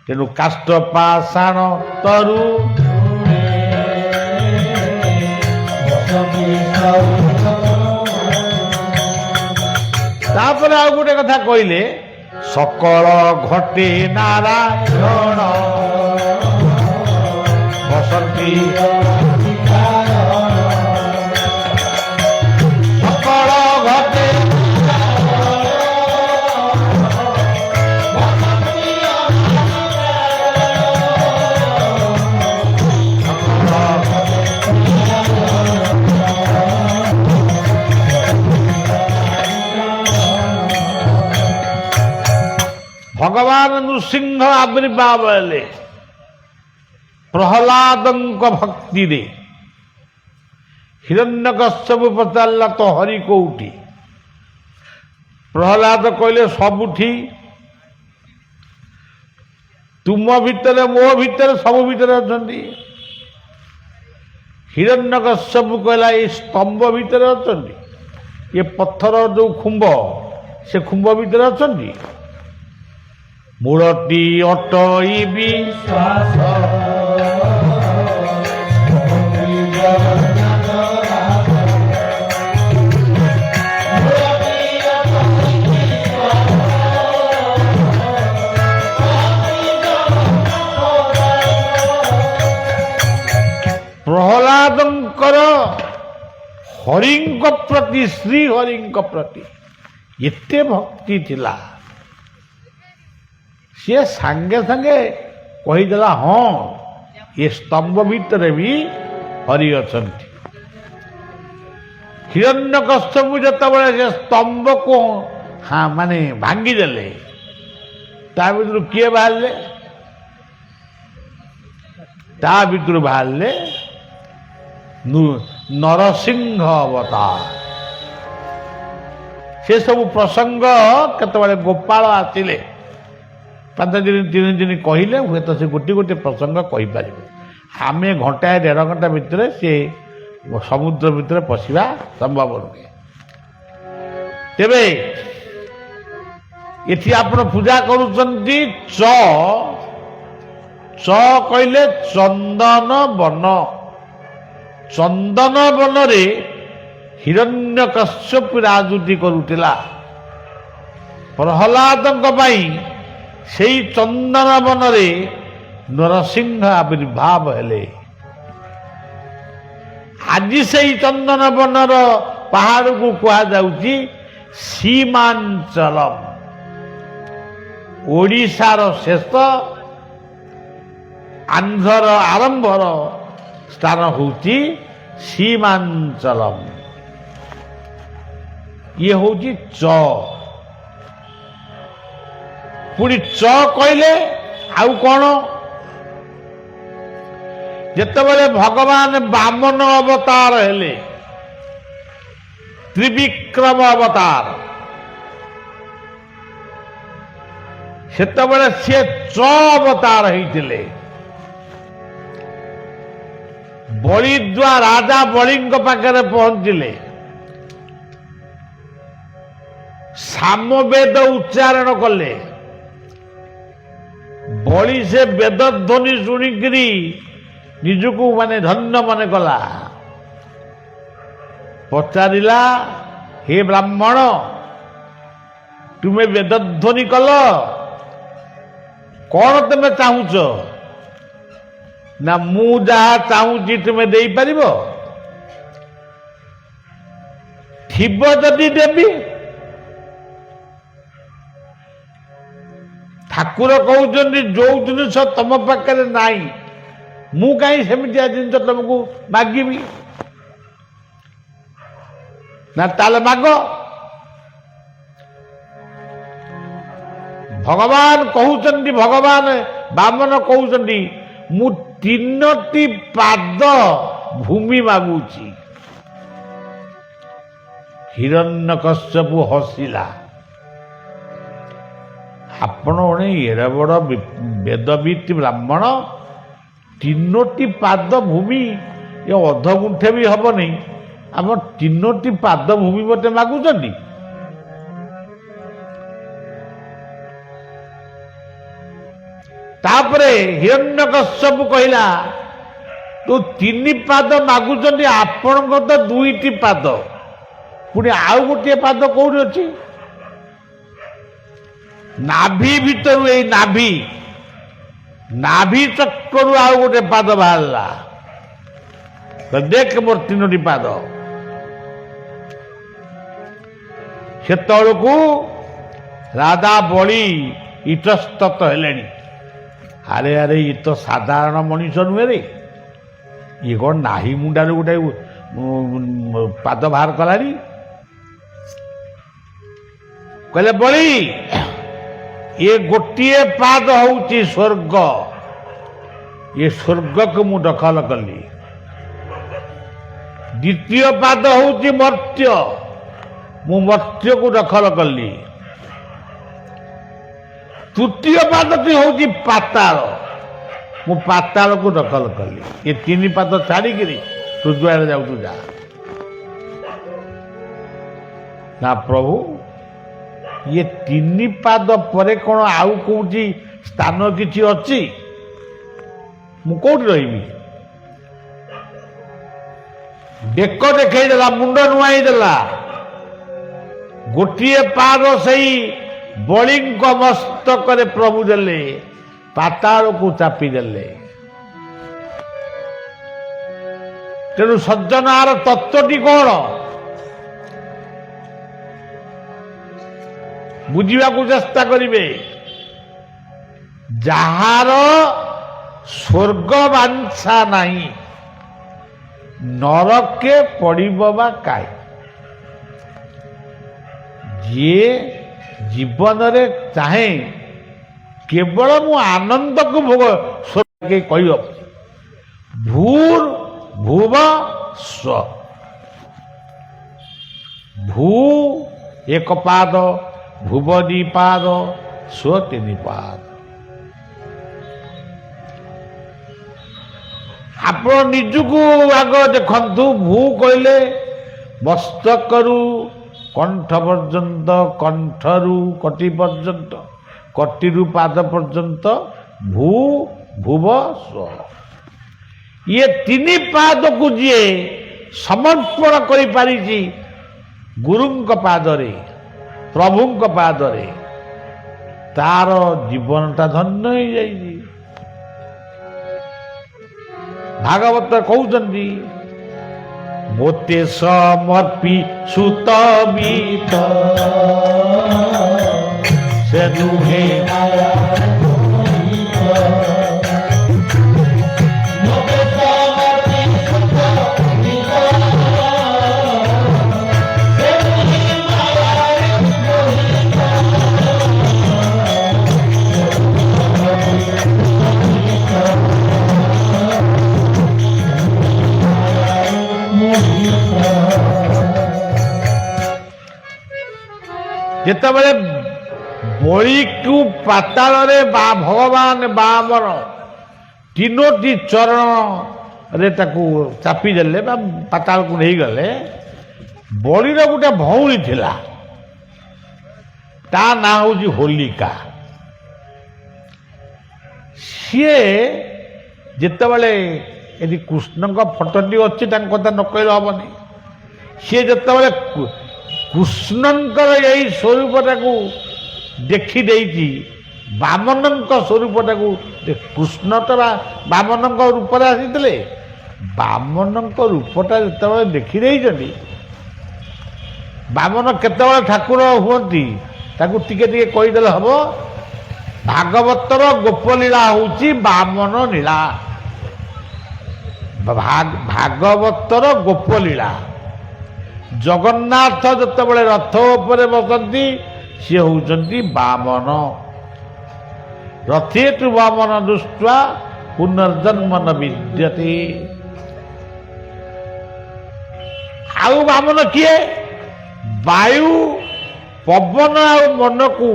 ତେଣୁ କାଷ୍ଠ ପାଷାଣ ତରୁ ତାପରେ ଆଉ ଗୋଟେ କଥା କହିଲେ, ସକଳ ଘଟେ ନାରାୟଣ ବସନ୍ତି ସକଳ ଘଟେ ଭଗବାନ ନୃସିଂହ ଆବିର୍ଭାବ ହେଲେ ପ୍ରହ୍ଲାଦଙ୍କ ଭକ୍ତିରେ। ହିରଣ୍ୟକଶ୍ୟପ ପଚାରିଲା ତ ହରି କୋଉଠି? ପ୍ରହ୍ଲାଦ କହିଲେ ସବୁଠି, ତୁମ ଭିତରେ, ମୋ ଭିତରେ, ସବୁ ଭିତରେ ଅଛନ୍ତି। ହିରଣ୍ୟକଶ୍ୟପ କହିଲା ଏଇ ସ୍ତମ୍ଭ ଭିତରେ ଅଛନ୍ତି, ଏ ପଥର ଯୋଉ ଖୁମ୍ବ, ସେ ଖୁମ୍ବ ଭିତରେ ଅଛନ୍ତି। ମୂଳଟି ଅଟଇ ବିଶ୍ୱାସ ପ୍ରହ୍ଲାଦଙ୍କର ହରିଙ୍କ ପ୍ରତି, ଶ୍ରୀ ହରିଙ୍କ ପ୍ରତି ଏତେ ଭକ୍ତି ଥିଲା, ସିଏ ସାଙ୍ଗେ ସାଙ୍ଗେ କହିଦେଲା ହଁ ଏ ସ୍ତମ୍ଭ ଭିତରେ ବି ହରି ଅଛନ୍ତି। ହିରଣ୍ୟକଶ୍ୟପ ଯେତେବେଳେ ସେ ସ୍ତମ୍ଭକୁ ମାନେ ଭାଙ୍ଗିଦେଲେ, ତା ଭିତରୁ କିଏ ବାହାରିଲେ? ତା ଭିତରୁ ବାହାରିଲେ ନରସିଂହ ଅବତାର। ସେ ସବୁ ପ୍ରସଙ୍ଗ କେତେବେଳେ ଗୋପାଳ ଆସିଲେ 5 ଦିନ 3 ଦିନ କହିଲେ ହୁଏତ ସେ ଗୋଟିଏ ଗୋଟିଏ ପ୍ରସଙ୍ଗ କହିପାରିବେ। ଆମେ ଘଣ୍ଟାଏ 1.5 ଘଣ୍ଟା ଭିତରେ ସେ ସମୁଦ୍ର ଭିତରେ ପଶିବା ସମ୍ଭବ ନୁହେଁ। ତେବେ ଏଠି ଆପଣ ପୂଜା କରୁଛନ୍ତି ଚ କହିଲେ ଚନ୍ଦନ ବନ। ଚନ୍ଦନ ବନରେ ହିରଣ୍ୟକଶ୍ୟପ ରାଜୁତି କରୁଥିଲା। ପ୍ରହ୍ଲାଦଙ୍କ ପାଇଁ ସେଇ ଚନ୍ଦନ ବନରେ ନରସିଂହ ଆବିର୍ଭାବ ହେଲେ। ଆଜି ସେଇ ଚନ୍ଦନ ବନର ପାହାଡ଼କୁ କୁହାଯାଉଛି ସୀମାଞ୍ଚଳମ୍। ଓଡ଼ିଶାର ଶେଷ, ଆନ୍ଧ୍ରର ଆରମ୍ଭର ସ୍ଥାନ ହେଉଛି ସୀମାଞ୍ଚଳମ୍। ଇଏ ହେଉଛି ଚ। ପୁଣି ଚ କହିଲେ ଆଉ କ'ଣ? ଯେତେବେଳେ ଭଗବାନ ବାମନ ଅବତାର ହେଲେ, ତ୍ରିବିକ୍ରମ ଅବତାର, ସେତେବେଳେ ସିଏ ଚ ଅବତାର ହେଇଥିଲେ। ବଳିଦ୍ୱା ରାଜା ବଳିଙ୍କ ପାଖରେ ପହଞ୍ଚିଲେ, ସାମବେଦ ଉଚ୍ଚାରଣ କଲେ। ବଳି ସେ ବେଦ ଧ୍ୱନି ଶୁଣିକିରି ନିଜକୁ ଧନ୍ୟ ମନେ କଲା। ପଚାରିଲା, ହେ ବ୍ରାହ୍ମଣ, ତୁମେ ବେଦ ଧ୍ୱନି କଲ, କ'ଣ ତୁମେ ଚାହୁଁଛ? ନା ମୁଁ ଯାହା ଚାହୁଁଛି ତୁମେ ଦେଇପାରିବ? ଥିବ ଯଦି ଦେବି। ଠାକୁର କହୁଛନ୍ତି ଯୋଉ ଜିନିଷ ତମ ପାଖରେ ନାହିଁ, ମୁଁ କାହିଁ ସେମିତିଆ ଜିନିଷ ତମକୁ ମାଗିବି? ନା ତାହେଲେ ମାଗ। ଭଗବାନ କହୁଛନ୍ତି, ଭଗବାନ ବାମନ କହୁଛନ୍ତି, ମୁଁ 3ଟି ପାଦ ଭୂମି ମାଗୁଛି। ହିରଣ୍ୟକଶ୍ୟପ ହସିଲା। ଆପଣ ଏଡ଼େ ବଡ଼ ବେଦବିତ୍ ବ୍ରାହ୍ମଣ, 3ଟି ପାଦ ଭୂମି, ଏ ଅଧଗୁଣ୍ଠେ ବି ହବନି, ଆପଣ 3ଟି ପାଦ ଭୂମି ମୋତେ ମାଗୁଛନ୍ତି? ତାପରେ ହିରଣ୍ୟକଶ୍ୟପ କହିଲା ତୁ 3 ପାଦ ମାଗୁଛନ୍ତି, ଆପଣଙ୍କ ତ 2ଟି ପାଦ, ପୁଣି ଆଉ ଗୋଟିଏ ପାଦ କୋଉଠି ଅଛି? ନାଭି ଭିତରୁ, ଏଇ ନାଭି ଚକ୍ରରୁ ଆଉ ଗୋଟେ ପାଦ ବାହାରିଲା। ଦେଖ ମୋର 3ଟି ପାଦ। ସେତେବେଳକୁ ରାଜା ବଳି ଇତସ୍ତତ ହେଲେଣି। ଆରେ ଆରେ ଇଏ ତ ସାଧାରଣ ମଣିଷ ନୁହେଁ ରେ, ଇଏ କ'ଣ ନାହିଁ ମୁଣ୍ଡାରୁ ଗୋଟେ ପାଦ ବାହାର କଲାଣି। କହିଲେ ବଳି, ଇଏ ଗୋଟିଏ ପାଦ ହଉଛି ସ୍ୱର୍ଗ, ଇଏ ସ୍ୱର୍ଗକୁ ମୁଁ ଦଖଲ କଲି। ଦ୍ୱିତୀୟ ପାଦ ହଉଛି ମର୍ତ୍ତ୍ୟ, ମୁଁ ମର୍ତ୍ତ୍ୟକୁ ଦଖଲ କଲି। ତୃତୀୟ ପାଦଟି ହଉଛି ପାତାଳ, ମୁଁ ପାତାଳକୁ ଦଖଲ କଲି। ଏ 3 ପାଦ ଛାଡ଼ିକିରି ତୁ ଯୁଆଡ଼େ ଯାଉଛୁ ଯା। ନା ପ୍ରଭୁ, ଇଏ 3 ପାଦ ପରେ କ'ଣ ଆଉ କୋଉଠି ସ୍ଥାନ କିଛି ଅଛି? ମୁଁ କୋଉଠି ରହିବି? ବେକ ଦେଖେଇଦେଲା, ମୁଣ୍ଡ ନୁଆଇଦେଲା। ଗୋଟିଏ ପାଦ ସେଇ ବଳିଙ୍କ ମସ୍ତକରେ ପ୍ରଭୁ ଦେଲେ, ପାତାଳକୁ ଚାପିଦେଲେ। ତେଣୁ ସଜ୍ଜନ, ଆର ତତ୍ତ୍ୱଟି କ'ଣ ବୁଝିବାକୁ ଚେଷ୍ଟା କରିବେ। ଯାହାର ସ୍ୱର୍ଗ ବାଞ୍ଛା ନାହିଁ, ନରକେ ପଡ଼ିବ ବା କାହିଁ? ଯିଏ ଜୀବନରେ ଚାହେଁ କେବଳ ମୁଁ ଆନନ୍ଦକୁ ଭୋଗ, କହିବ ଭୂର୍ ଭୁବ ସ୍ୱ। ଭୂ 1 ପାଦ, ଭୁବ 2 ପାଦ, ସ୍ୱ 3 ପାଦ। ଆପଣ ନିଜକୁ ଆଗ ଦେଖନ୍ତୁ। ଭୂ କହିଲେ ମସ୍ତକରୁ କଣ୍ଠ ପର୍ଯ୍ୟନ୍ତ, କଣ୍ଠରୁ କଟି ପର୍ଯ୍ୟନ୍ତ, କଟିରୁ ପାଦ ପର୍ଯ୍ୟନ୍ତ ଭୂ ଭୁବ ସ୍ୱ। ଇଏ 3 ପାଦକୁ ଯିଏ ସମର୍ପଣ କରିପାରିଛି ଗୁରୁଙ୍କ ପାଦରେ, ପ୍ରଭୁଙ୍କ ପାଦରେ, ତାର ଜୀବନଟା ଧନ୍ୟ ହେଇଯାଇଛି। ଭାଗବତ କହୁଛନ୍ତି, ମୋତେ ସମର୍ପି ସୁତମିତ ସେ ନୁହେଁ ଯେତେବେଳେ ବଳିକୁ ପାତାଳରେ ଭଗବାନ ବାମନ 3ଟି ଚରଣରେ ତାକୁ ଚାପିଦେଲେ ବା ପାତାଳକୁ ନେଇଗଲେ, ବଳିର ଗୋଟେ ଭଉଣୀ ଥିଲା, ତା ନାଁ ହେଉଛି ହୋଲିକା। ସିଏ ଯେତେବେଳେ, ଏଠି କୃଷ୍ଣଙ୍କ ଫଟୋଟି ଅଛି, ତାଙ୍କ କଥା ନ କହିଲେ ହବନି। ସିଏ ଯେତେବେଳେ କୃଷ୍ଣଙ୍କର ଏଇ ସ୍ୱରୂପଟାକୁ ଦେଖିଦେଇଛି, ବାମନଙ୍କ ସ୍ୱରୂପଟାକୁ, କୃଷ୍ଣ ତ ବାମନଙ୍କ ରୂପରେ ଆସିଥିଲେ, ବାମନଙ୍କ ରୂପଟା ଯେତେବେଳେ ଦେଖିଦେଇଛନ୍ତି, ବାମନ କେତେବେଳେ ଠାକୁର ହୁଅନ୍ତି ତାକୁ ଟିକେ ଟିକେ କହିଦେଲେ ହବ। ଭାଗବତର ଗୋପଲୀଳା ହେଉଛି ବାମନ ଲୀଳା। ଭାଗବତର ଗୋପଲୀଳା। ଜଗନ୍ନାଥ ଯେତେବେଳେ ରଥ ଉପରେ ବସନ୍ତି, ସିଏ ହେଉଛନ୍ତି ବାମନ। ରଥେତୁ ବାମନ ଦୃଷ୍ଟ୍ୱା ପୁନର୍ଜନ୍ମ ନ ବିଦ୍ୟତେ। ଆଉ ବାମନ କିଏ? ବାୟୁ, ପବନ ଆଉ ମନକୁ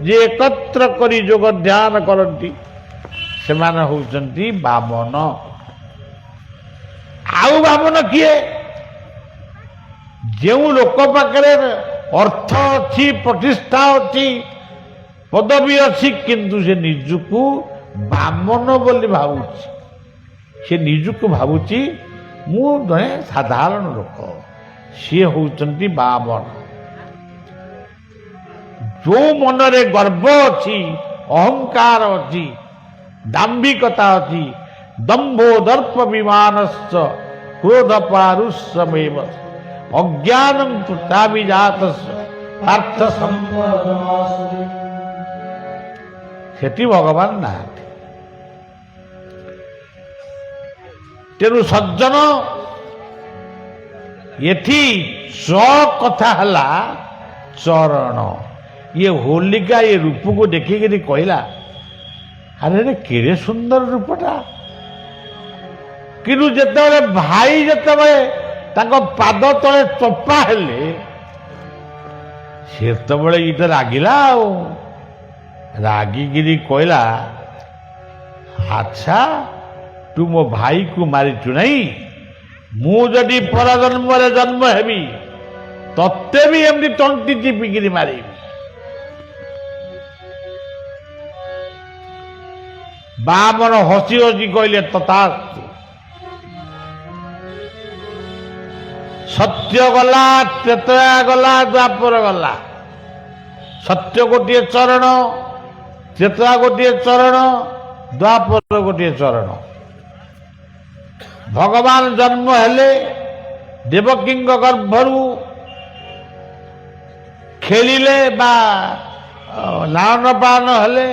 ଯେ ଏକତ୍ର କରି ଯୋଗ ଧ୍ୟାନ କରନ୍ତି, ସେମାନେ ହେଉଛନ୍ତି ବାମନ। ଆଉ ବାମନ କିଏ? ଯେଉଁ ଲୋକ ପାଖରେ ଅର୍ଥ ଅଛି, ପ୍ରତିଷ୍ଠା ଅଛି, ପଦବୀ ଅଛି, କିନ୍ତୁ ସେ ନିଜକୁ ବାମନ ବୋଲି ଭାବୁଛି। ସେ ନିଜକୁ ଭାବୁଛି ମୁଁ ଜଣେ ସାଧାରଣ ଲୋକ, ସିଏ ହେଉଛନ୍ତି ବାମନ। ଯେଉଁ ମନରେ ଗର୍ବ ଅଛି, ଅହଙ୍କାର ଅଛି, ଦାମ୍ଭିକତା ଅଛି, ଦମ୍ଭୋ ଦର୍ପ ବିମାନସ୍ୟ କ୍ରୋଧ ପାରୁଷ୍ୟମେବ ଅଜ୍ଞାନଂ କୃତାବିଜାତସ୍ୟ ପାର୍ଥ ସମ୍ପଦମାସୁରେ, ସେଠି ଭଗବାନ ନାହାନ୍ତି। ତେଣୁ ସଜ୍ଜନ, ଏଠି ଚ କଥା ହେଲା ଚରଣ। ଇଏ ହୋଲିକା ଏ ରୂପକୁ ଦେଖିକିରି କହିଲା, ଆରେ କେଡ଼େ ସୁନ୍ଦର ରୂପଟା। କିନ୍ତୁ ଯେତେବେଳେ ଭାଇ ଯେତେବେଳେ ତାଙ୍କ ପାଦ ତଳେ ଚପା ହେଲେ, ସେତେବେଳେ ଇଟା ରାଗିଲା। ଆଉ ରାଗିକିରି କହିଲା, ଆଚ୍ଛା ତୁ ମୋ ଭାଇକୁ ମାରିଛୁ ନାହିଁ, ମୁଁ ଯଦି ପରଜନ୍ମରେ ଜନ୍ମ ହେବି ତତେ ବି ଏମିତି ତଣ୍ଟି ଚିପିକିରି ମାରିବି। ବାମନ ହସି ହସି କହିଲେ, ତଥାସ୍ତୁ। ସତ୍ୟ ଗଲା, ତ୍ରେତୟା ଗଲା, ଦ୍ୱାପର ଗଲା। ସତ୍ୟ ଗୋଟିଏ ଚରଣ, ତ୍ରେତୟା ଗୋଟିଏ ଚରଣ, ଦ୍ୱାପର ଗୋଟିଏ ଚରଣ। ଭଗବାନ ଜନ୍ମ ହେଲେ ଦେବକୀଙ୍କ ଗର୍ଭରୁ, ଖେଳିଲେ ବା ଲାଳନ ପାଳନ ହେଲେ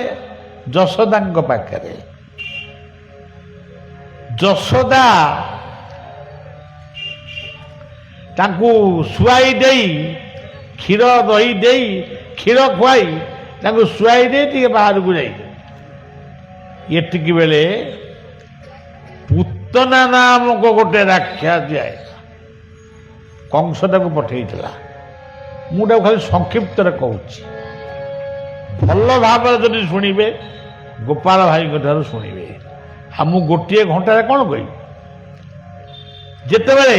ଯଶୋଦାଙ୍କ ପାଖରେ। ଯଶୋଦା ତାଙ୍କୁ ଶୁଆଇ ଦେଇ, କ୍ଷୀର ଦହି ଦେଇ, କ୍ଷୀର ଖୁଆଇ ତାଙ୍କୁ ଶୁଆଇ ଦେଇ ଟିକେ ବାହାରକୁ ଯାଇ, ଏତିକି ବେଳେ ପୁତନା ନାମକ ଗୋଟେ ରାକ୍ଷସ ଯାଏ କଂସ ତାକୁ ପଠେଇଥିଲା। ମୁଁ ତାକୁ ଖାଲି ସଂକ୍ଷିପ୍ତରେ କହୁଛି, ଭଲ ଭାବରେ ଯଦି ଶୁଣିବେ ଗୋପାଳ ଭାଇଙ୍କ ଠାରୁ ଶୁଣିବେ। ଆଉ ମୁଁ ଗୋଟିଏ ଘଣ୍ଟାରେ କ'ଣ କହିବି? ଯେତେବେଳେ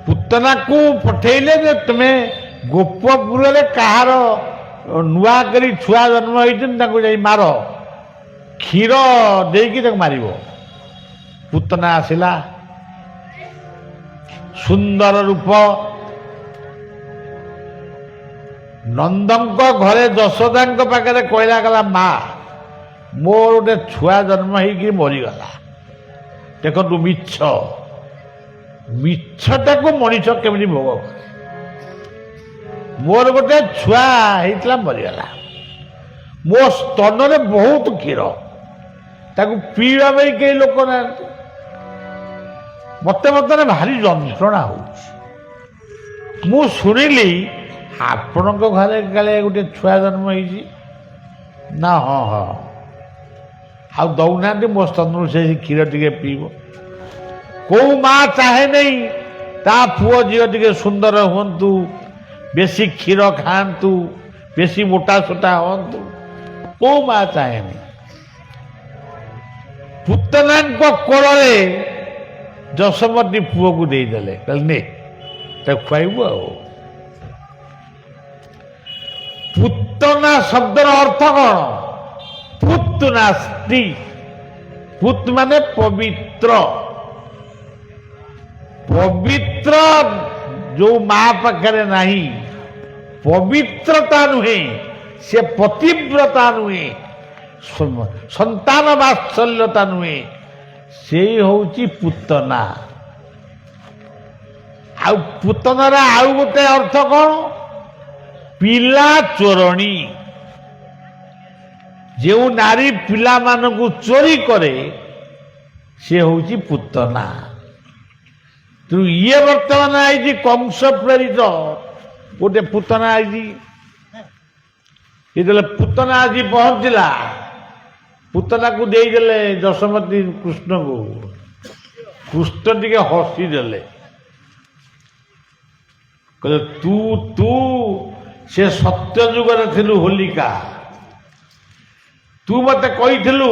ପୁତନାକୁ ପଠେଇଲେ ଯେ ତୁମେ ଗୋପପୁରରେ କାହାର ନୂଆ କରି ଛୁଆ ଜନ୍ମ ହେଇଛନ୍ତି ତାଙ୍କୁ ଯାଇ ମାର, କ୍ଷୀର ଦେଇକି ତାକୁ ମାରିବ। ପୁତନା ଆସିଲା, ସୁନ୍ଦର ରୂପ, ନନ୍ଦଙ୍କ ଘରେ ଯଶୋଦାଙ୍କ ପାଖରେ କହିଲା, ଗଲା ମା ମୋର ଗୋଟେ ଛୁଆ ଜନ୍ମ ହେଇକି ମରିଗଲା। ଦେଖନ୍ତୁ ମିଛ, ମିଛଟାକୁ ମଣିଷ କେମିତି ଭୋଗ କରେ। ମୋର ଗୋଟେ ଛୁଆ ହେଇଥିଲା ମରିଗଲା, ମୋ ସ୍ତନରେ ବହୁତ କ୍ଷୀର, ତାକୁ ପିଇବା ପାଇଁ କେହି ଲୋକ ନାହାନ୍ତି, ମତେ ବର୍ତ୍ତମାନ ଭାରି ଯନ୍ତ୍ରଣା ହଉଛି। ମୁଁ ଶୁଣିଲି ଆପଣଙ୍କ ଘରେ କାଳେ ଗୋଟେ ଛୁଆ ଜନ୍ମ ହେଇଛି ନା? ହଁ ହଁ, ଆଉ ଦଉନାହାନ୍ତି ମୋ ସ୍ତନରୁ ସେ କ୍ଷୀର ଟିକେ ପିଇବ। କୋଉ ମା ଚାହେଁ ନାହିଁ ତା ପୁଅ ଝିଅ ଟିକେ ସୁନ୍ଦର ହୁଅନ୍ତୁ, ବେଶୀ କ୍ଷୀର ଖାଆନ୍ତୁ, ବେଶୀ ମୋଟା ସୋଟା ହୁଅନ୍ତୁ? କୋଉ ମା ଚାହେଁନି? ପୁତନାଙ୍କ କୋଳରେ ଯଶୋମତୀ ପୁଅକୁ ଦେଇଦେଲେ, କହିଲେ ନେ ତାକୁ ଖୁଆଇବୁ। ଆଉ ପୁତନା ଶବ୍ଦର ଅର୍ଥ କ'ଣ? ପୁତ୍ ନାସ୍ତି, ପୁତ୍ ମାନେ ପବିତ୍ର। ପବିତ୍ର ଯୋଉ ମା ପାଖରେ ନାହିଁ, ପବିତ୍ରତା ନୁହେଁ, ସେ ପତିବ୍ରତା ନୁହେଁ, ସନ୍ତାନ ବାତ୍ସଲ୍ୟତା ନୁହେଁ, ସେଇ ହଉଛି ପୁତନା। ଆଉ ପୁତନାର ଆଉ ଗୋଟେ ଅର୍ଥ କ'ଣ? ପିଲା ଚୋରଣୀ। ଯେଉଁ ନାରୀ ପିଲାମାନଙ୍କୁ ଚୋରି କରେ ସେ ହଉଛି ପୁତନା। ତେଣୁ ଇଏ ବର୍ତ୍ତମାନ ଆଇଛି କଂସ ପ୍ରେରିତ ଗୋଟେ ପୁତନା ଆଇଛି। ଯେତେବେଳେ ପୁତନା ଆଜି ପହଞ୍ଚିଲା, ପୁତନାକୁ ଦେଇଦେଲେ ଯଶୋମତୀ କୃଷ୍ଣକୁ। କୃଷ୍ଣ ଟିକେ ହସିଦେଲେ, କହିଲେ ତୁ ତୁ ସେ ସତ୍ୟ ଯୁଗରେ ଥିଲୁ ହୋଲିକା, ତୁ ମତେ କହିଥିଲୁ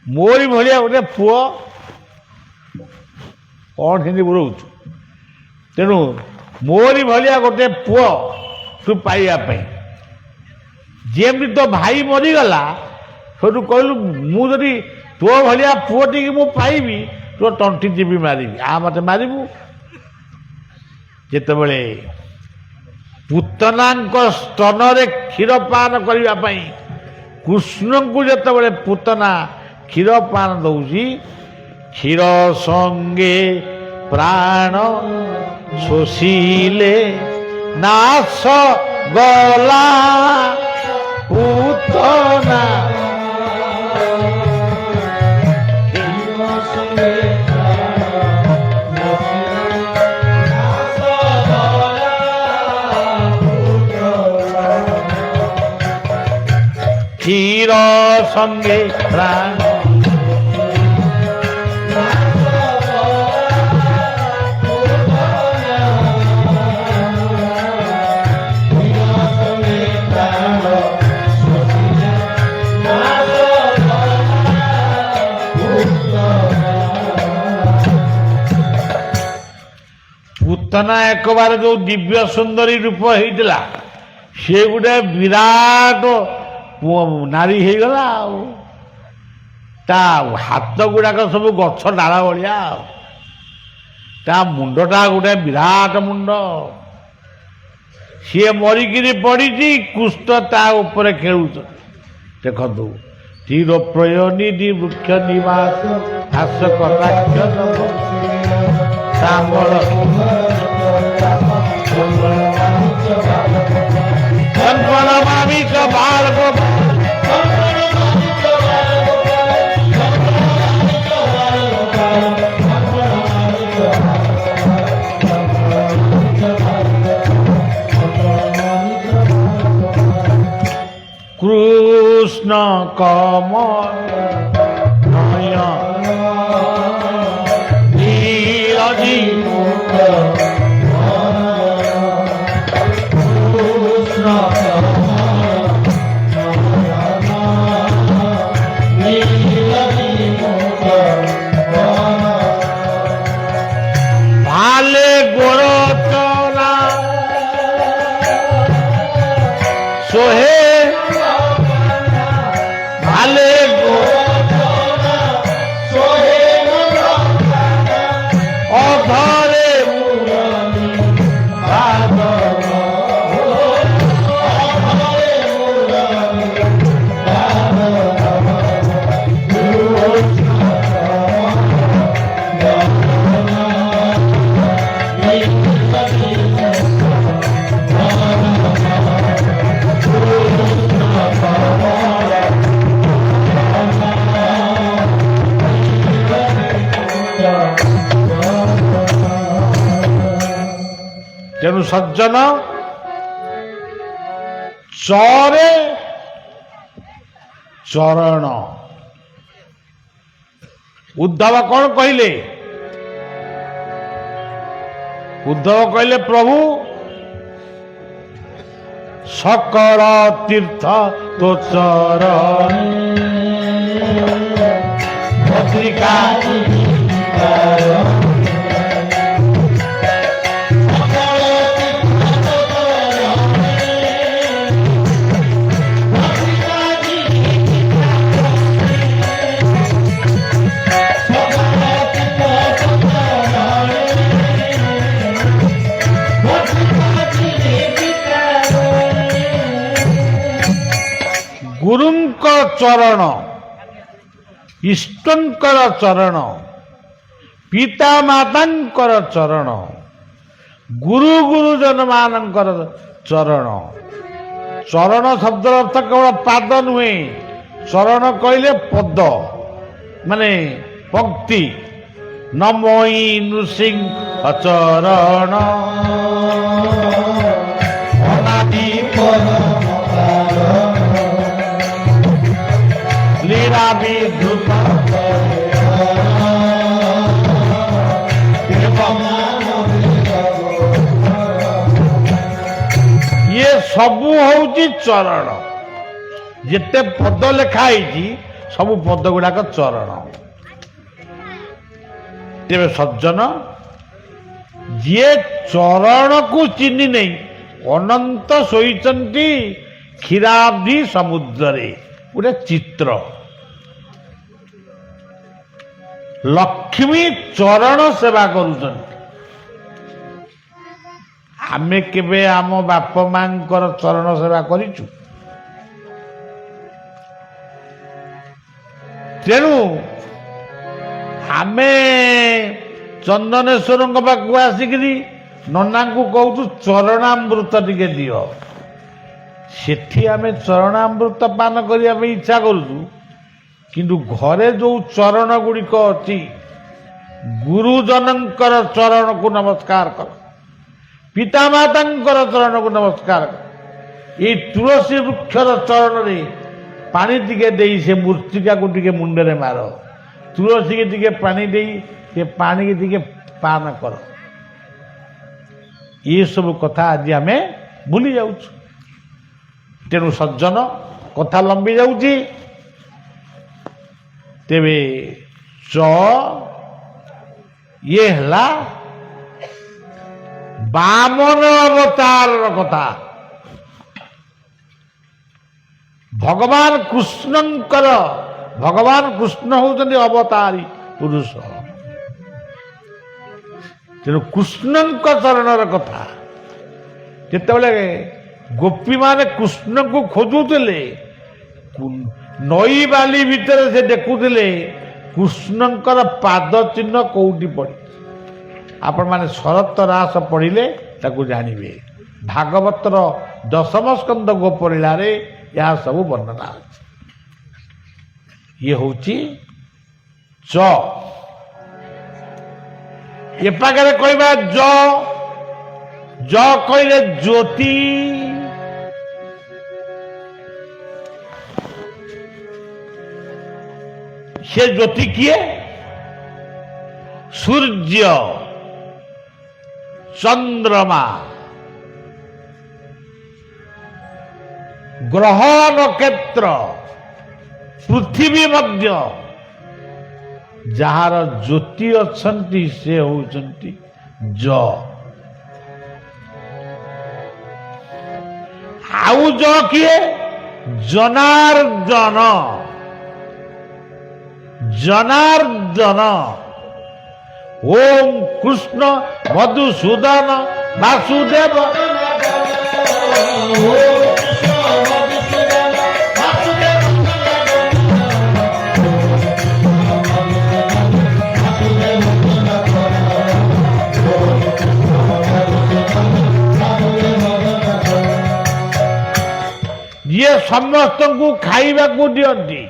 ମୋରି ଭଳିଆ ଗୋଟେ ପୁଅ, କ'ଣ ସେମିତି ବୁଲଉଛୁ? ତେଣୁ ମୋରି ଭଳିଆ ଗୋଟେ ପୁଅ ତୁ ପାଇବା ପାଇଁ ଯେମିତି ତୋ ଭାଇ ମରିଗଲା ସେଠୁ କହିଲୁ ମୁଁ ଯଦି ତୋ ଭଳିଆ ପୁଅ ଟିକେ ମୁଁ ପାଇବି ତୋ ତଣ୍ଟି ଯିବି ମାରିବି ମତେ ମାରିବୁ। ଯେତେବେଳେ ପୁତନାଙ୍କ ସ୍ତନରେ କ୍ଷୀର ପାନ କରିବା ପାଇଁ କୃଷ୍ଣଙ୍କୁ ଯେତେବେଳେ ପୁତନା କ୍ଷୀର ପାନ ଦଉଛି, କ୍ଷୀର ସଙ୍ଗେ ପ୍ରାଣ ଶୋଷିଲେ ନାଶ ଗଲା ପୁତନା। କ୍ଷୀର ସଙ୍ଗେ ପ୍ରାଣ ପୁତନା ଏକବାର ଯୋଉ ଦିବ୍ୟ ସୁନ୍ଦରୀ ରୂପ ହେଇଥିଲା ସେ ଗୋଟେ ବିରାଟ ନାରୀ ହେଇଗଲା ଆଉ। ତା ହାତ ଗୁଡାକ ସବୁ ଗଛ ଡାଳ ଭଳିଆ ଆଉ। ତା ମୁଣ୍ଡଟା ଗୋଟେ ବିରାଟ ମୁଣ୍ଡ। ସିଏ ମରିକିରି ପଡ଼ିଛି, କୃଷ୍ଣ ତା ଉପରେ ଖେଳୁଛ। ଦେଖନ୍ତୁ ଚିର ପ୍ରୟୋନିଧି ବୃକ୍ଷ ନିବାସ ହାସ କଟାକ୍ଷ ଶ୍ୟାମଳ কৃষ্ণ কমল নয়ন নীরজি কৃষ্ণ ভালে গোড় চলা সোহে ভালে অধরে ତେଣୁ ସଜ୍ଜନ ଚରେ ଚରଣ। ଉଦ୍ଧବ କଣ କହିଲେ? ଉଦ୍ଧବ କହିଲେ ପ୍ରଭୁ ସକଳ ତୀର୍ଥ ତୋ ଚରଣ ପତ୍ରିକା ଗୁରୁଙ୍କ ଚରଣ, ଇଷ୍ଟଙ୍କର ଚରଣ, ପିତା ମାତାଙ୍କର ଚରଣ, ଗୁରୁ ଗୁରୁଜନ ମାନଙ୍କର ଚରଣ। ଚରଣ ଶବ୍ଦର ଅର୍ଥ କେବଳ ପାଦ ନୁହେଁ, ଚରଣ କହିଲେ ପଦ ମାନେ ପକ୍ତି। ନମୋଇ ନୃସିଂହ ଚରଣ ଅନାଦି लीला विधुत ये सबू हूँ चरण। जिते पद लिखाई सबू पद गुड़ाक चरण। तेरे सज्जन जी चरण को चिन्ह नहीं अनंत शोचंती କ୍ଷୀରାବ୍ଧି ସମୁଦ୍ରରେ ଗୋଟେ ଚିତ୍ର। ଲକ୍ଷ୍ମୀ ଚରଣ ସେବା କରୁଛନ୍ତି। ଆମେ କେବେ ଆମ ବାପ ମାଙ୍କର ଚରଣ ସେବା କରିଛୁ? ତେଣୁ ଆମେ ଚନ୍ଦନେଶ୍ୱରଙ୍କ ପାଖକୁ ଆସିକିରି ନନାଙ୍କୁ କହୁଛୁ ଚରଣାମୃତ ଟିକେ ଦିଅ। ସେଠି ଆମେ ଚରଣାମୃତ ପାନ କରିବା ପାଇଁ ଇଚ୍ଛା କରୁଛୁ, କିନ୍ତୁ ଘରେ ଯେଉଁ ଚରଣ ଗୁଡ଼ିକ ଅଛି, ଗୁରୁଜନଙ୍କର ଚରଣକୁ ନମସ୍କାର କର, ପିତାମାତାଙ୍କର ଚରଣକୁ ନମସ୍କାର କର। ଏଇ ତୁଳସୀ ବୃକ୍ଷର ଚରଣରେ ପାଣି ଟିକେ ଦେଇ ସେ ମୂର୍ତ୍ତିକାକୁ ଟିକେ ମୁଣ୍ଡରେ ମାର, ତୁଳସୀକି ଟିକେ ପାଣି ଦେଇ ସେ ପାଣିକି ଟିକେ ପାନ କର। ଏସବୁ କଥା ଆଜି ଆମେ ଭୁଲି ଯାଉଛୁ। ତେଣୁ ସଜ୍ଜନ, କଥା ଲମ୍ବି ଯାଉଛି। ତେବେ ଇଏ ହେଲା ବାମନ ଅବତାରର କଥା। ଭଗବାନ କୃଷ୍ଣ ହେଉଛନ୍ତି ଅବତାରୀ ପୁରୁଷ। ତେଣୁ କୃଷ୍ଣଙ୍କ ଚରଣର କଥା। ଯେତେବେଳେ ଗୋପୀମାନେ କୃଷ୍ଣଙ୍କୁ ଖୋଜୁଥିଲେ, ନଈ ବାଲି ଭିତରେ ସେ ଦେଖୁଥିଲେ କୃଷ୍ଣଙ୍କର ପାଦ ଚିହ୍ନ କୋଉଠି ପଡିଛି। ଆପଣମାନେ ଶରତ ରାସ ପଢିଲେ ତାକୁ ଜାଣିବେ। ଭାଗବତର ଦଶମ ସ୍କନ୍ଧ ଗୋପଲୀଳାରେ ଏହା ସବୁ ବର୍ଣ୍ଣନା ଅଛି। ଇଏ ହଉଛି ଏ ପାଖରେ କହିବା କହିଲେ ଜ୍ୟୋତି। ସେ ଜ୍ୟୋତି କିଏ? ସୂର୍ଯ୍ୟ, ଚନ୍ଦ୍ରମା, ଗ୍ରହ ନକ୍ଷତ୍ର, ପୃଥିବୀ ମଧ୍ୟ ଯାହାର ଜ୍ୟୋତି ଅଛନ୍ତି ସେ ହେଉଛନ୍ତି ଆଉ କିଏ? ଜନାର୍ଦ୍ଦନ। ଓಂ କୃଷ୍ଣ ମଧୁସୂଦନ ବାସୁଦେବ। ଯିଏ ସମସ୍ତଙ୍କୁ ଖାଇବାକୁ ଦିଅନ୍ତି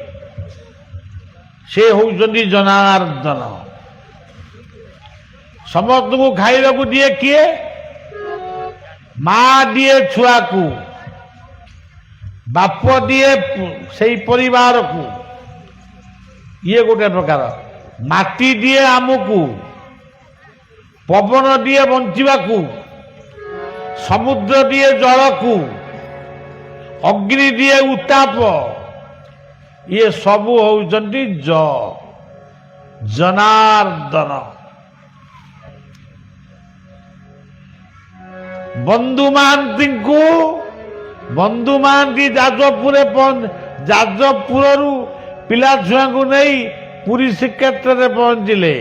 ସେ ହେଉଛନ୍ତି ଜନାର୍ଦ୍ଦନ। ସମସ୍ତଙ୍କୁ ଖାଇବାକୁ ଦିଏ କିଏ? ମା ଦିଏ ଛୁଆକୁ, ବାପ ଦିଏ ସେଇ ପରିବାରକୁ। ଇଏ ଗୋଟେ ପ୍ରକାର। ମାଟି ଦିଏ ଆମକୁ, ପବନ ଦିଏ ବଞ୍ଚିବାକୁ, ସମୁଦ୍ର ଦିଏ ଜଳକୁ, ଅଗ୍ନି ଦିଏ ଉତ୍ତାପ। ଇଏ ସବୁ ହେଉଛନ୍ତି ଜନାର୍ଦ୍ଦନ। ବନ୍ଧୁ ମହାନ୍ତି ଯାଜପୁରରୁ ପିଲା ଛୁଆଙ୍କୁ ନେଇ ପୁରୀ ଶ୍ରୀକ୍ଷେତ୍ରରେ ପହଞ୍ଚିଲେ।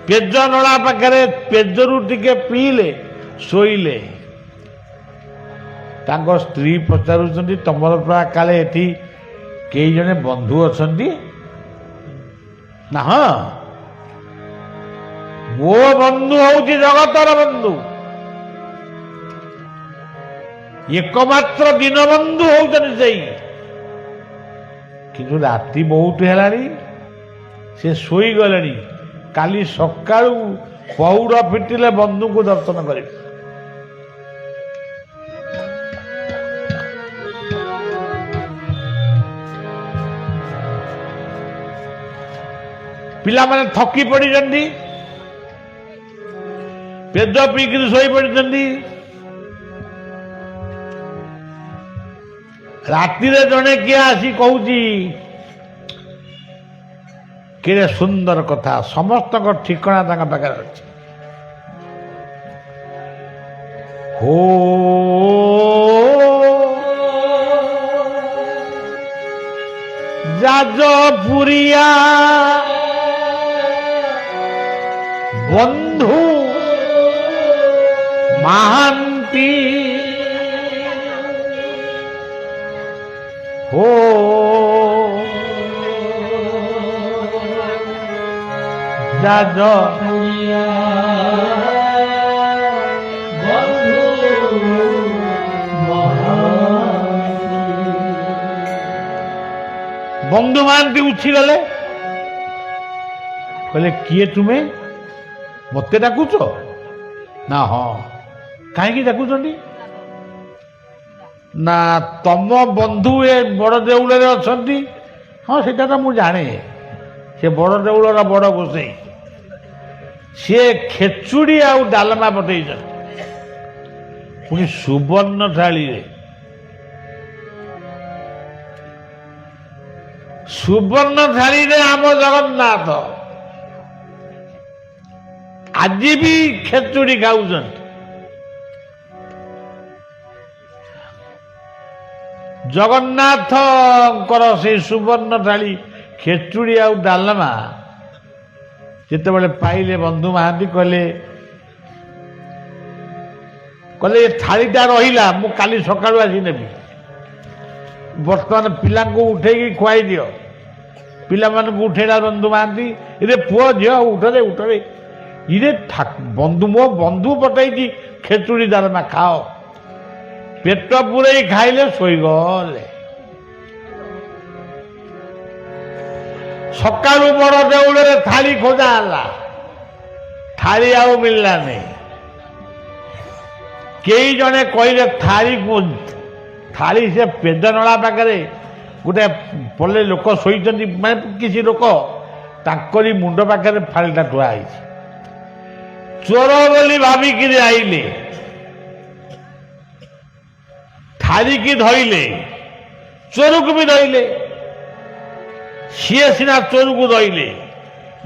ପେଜ ନଳା ପାଖରେ ପେଜରୁ ଟିକେ ପିଇଲେ, ଶୋଇଲେ। ତାଙ୍କ ସ୍ତ୍ରୀ ପଚାରୁଛନ୍ତି, ତମର ପ୍ରାୟ କାଳେ ଏଠି କେହି ଜଣେ ବନ୍ଧୁ ଅଛନ୍ତି ନା? ହଁ, ମୋ ବନ୍ଧୁ ହଉଛି ଜଗତର ବନ୍ଧୁ, ଏକମାତ୍ର ଦୀନବନ୍ଧୁ ହଉଛନ୍ତି ସେଇ। କିନ୍ତୁ ରାତି ବହୁତ ହେଲାଣି, ସେ ଶୋଇଗଲେଣି। କାଲି ସକାଳୁ ପହୁଡ଼ ଫିଟିଲେ ବନ୍ଧୁଙ୍କୁ ଦର୍ଶନ କରିବେ। ପିଲାମାନେ ଥକି ପଡ଼ିଛନ୍ତି, ପେଜ ପିଇକିରି ଶୋଇ ପଡ଼ିଛନ୍ତି। ରାତିରେ ଜଣେ କିଏ ଆସି କହୁଛି, କେଡ଼େ ସୁନ୍ଦର କଥା, ସମସ୍ତଙ୍କ ଠିକଣା ତାଙ୍କ ପାଖରେ ଅଛି। যাজপুরিয়া বন্ধু মহান্তি হো যাজপুরিয়া ବନ୍ଧୁ ମହାନ୍ତି ଉଠିଗଲେ, କହିଲେ କିଏ ତୁମେ? ମତେ ଡାକୁଛ? ନା ହଁ। କାହିଁକି ଡାକୁଛନ୍ତି? ନା ତମ ବନ୍ଧୁ ଏ ବଡ଼ ଦେଉଳରେ ଅଛନ୍ତି। ହଁ ସେଇଟା ତ ମୁଁ ଜାଣେ, ସେ ବଡ଼ ଦେଉଳର ବଡ଼ ଗୋସେଇ, ସିଏ ଖେଚୁଡ଼ି ଆଉ ଡାଲମା ପଠେଇଛନ୍ତି, ପୁଣି ସୁବର୍ଣ୍ଣ ଥାଳିରେ। ସୁବର୍ଣ୍ଣ ଥାଳିରେ ଆମ ଜଗନ୍ନାଥ ଆଜି ବି ଖେଚୁଡ଼ି ଖାଉଛନ୍ତି। ଜଗନ୍ନାଥଙ୍କର ସେଇ ସୁବର୍ଣ୍ଣ ଥାଳି ଖେଚୁଡ଼ି ଆଉ ଡାଲମା ଯେତେବେଳେ ପାଇଲେ, ବନ୍ଧୁ ମହାନ୍ତି କହିଲେ ଏ ଥାଳିଟା ରହିଲା, ମୁଁ କାଲି ସକାଳୁ ଆସି ନେବି। ବର୍ତ୍ତମାନ ପିଲାଙ୍କୁ ଉଠେଇକି ଖୁଆଇ ଦିଅ। ପିଲାମାନଙ୍କୁ ଉଠେଇଲା ବନ୍ଧୁ ମହାନ୍ତି, ଇରେ ପୁଅ ଝିଅ ଉଠରେ ଉଠରେ, ଇରେ ବନ୍ଧୁ ମୋ ବନ୍ଧୁ ପଠେଇଛି ଖେଚୁଡ଼ି ଡାଲମା ଖାଅ। ପେଟ ପୂରେଇ ଖାଇଲେ, ଶୋଇଗଲେ। ସକାଳୁ ବଡ଼ ଦେଉଳରେ ଥାଳି ଖୋଜା ହେଲା, ଥାଳି ଆଉ ମିଳିଲାନି। କେହି ଜଣେ କହିଲେ ଥାଳି ସେ ପେଦନଳା ପାଖରେ ଗୋଟେ ପଲେ ଲୋକ ଶୋଇଛନ୍ତି, ମାନେ କିଛି ଲୋକ, ତାଙ୍କରି ମୁଣ୍ଡ ପାଖରେ ଥାଳିଟା ଥୁଆ ହେଇଛି। ଚୋର ବୋଲି ଭାବିକିରି ଆଇଲେ, ଥାଳିକି ଧଇଲେ, ଚୋରକୁ ବି ଧଇଲେ। ସିଏ ସିନା ଚୋରକୁ ଧଇଲେ,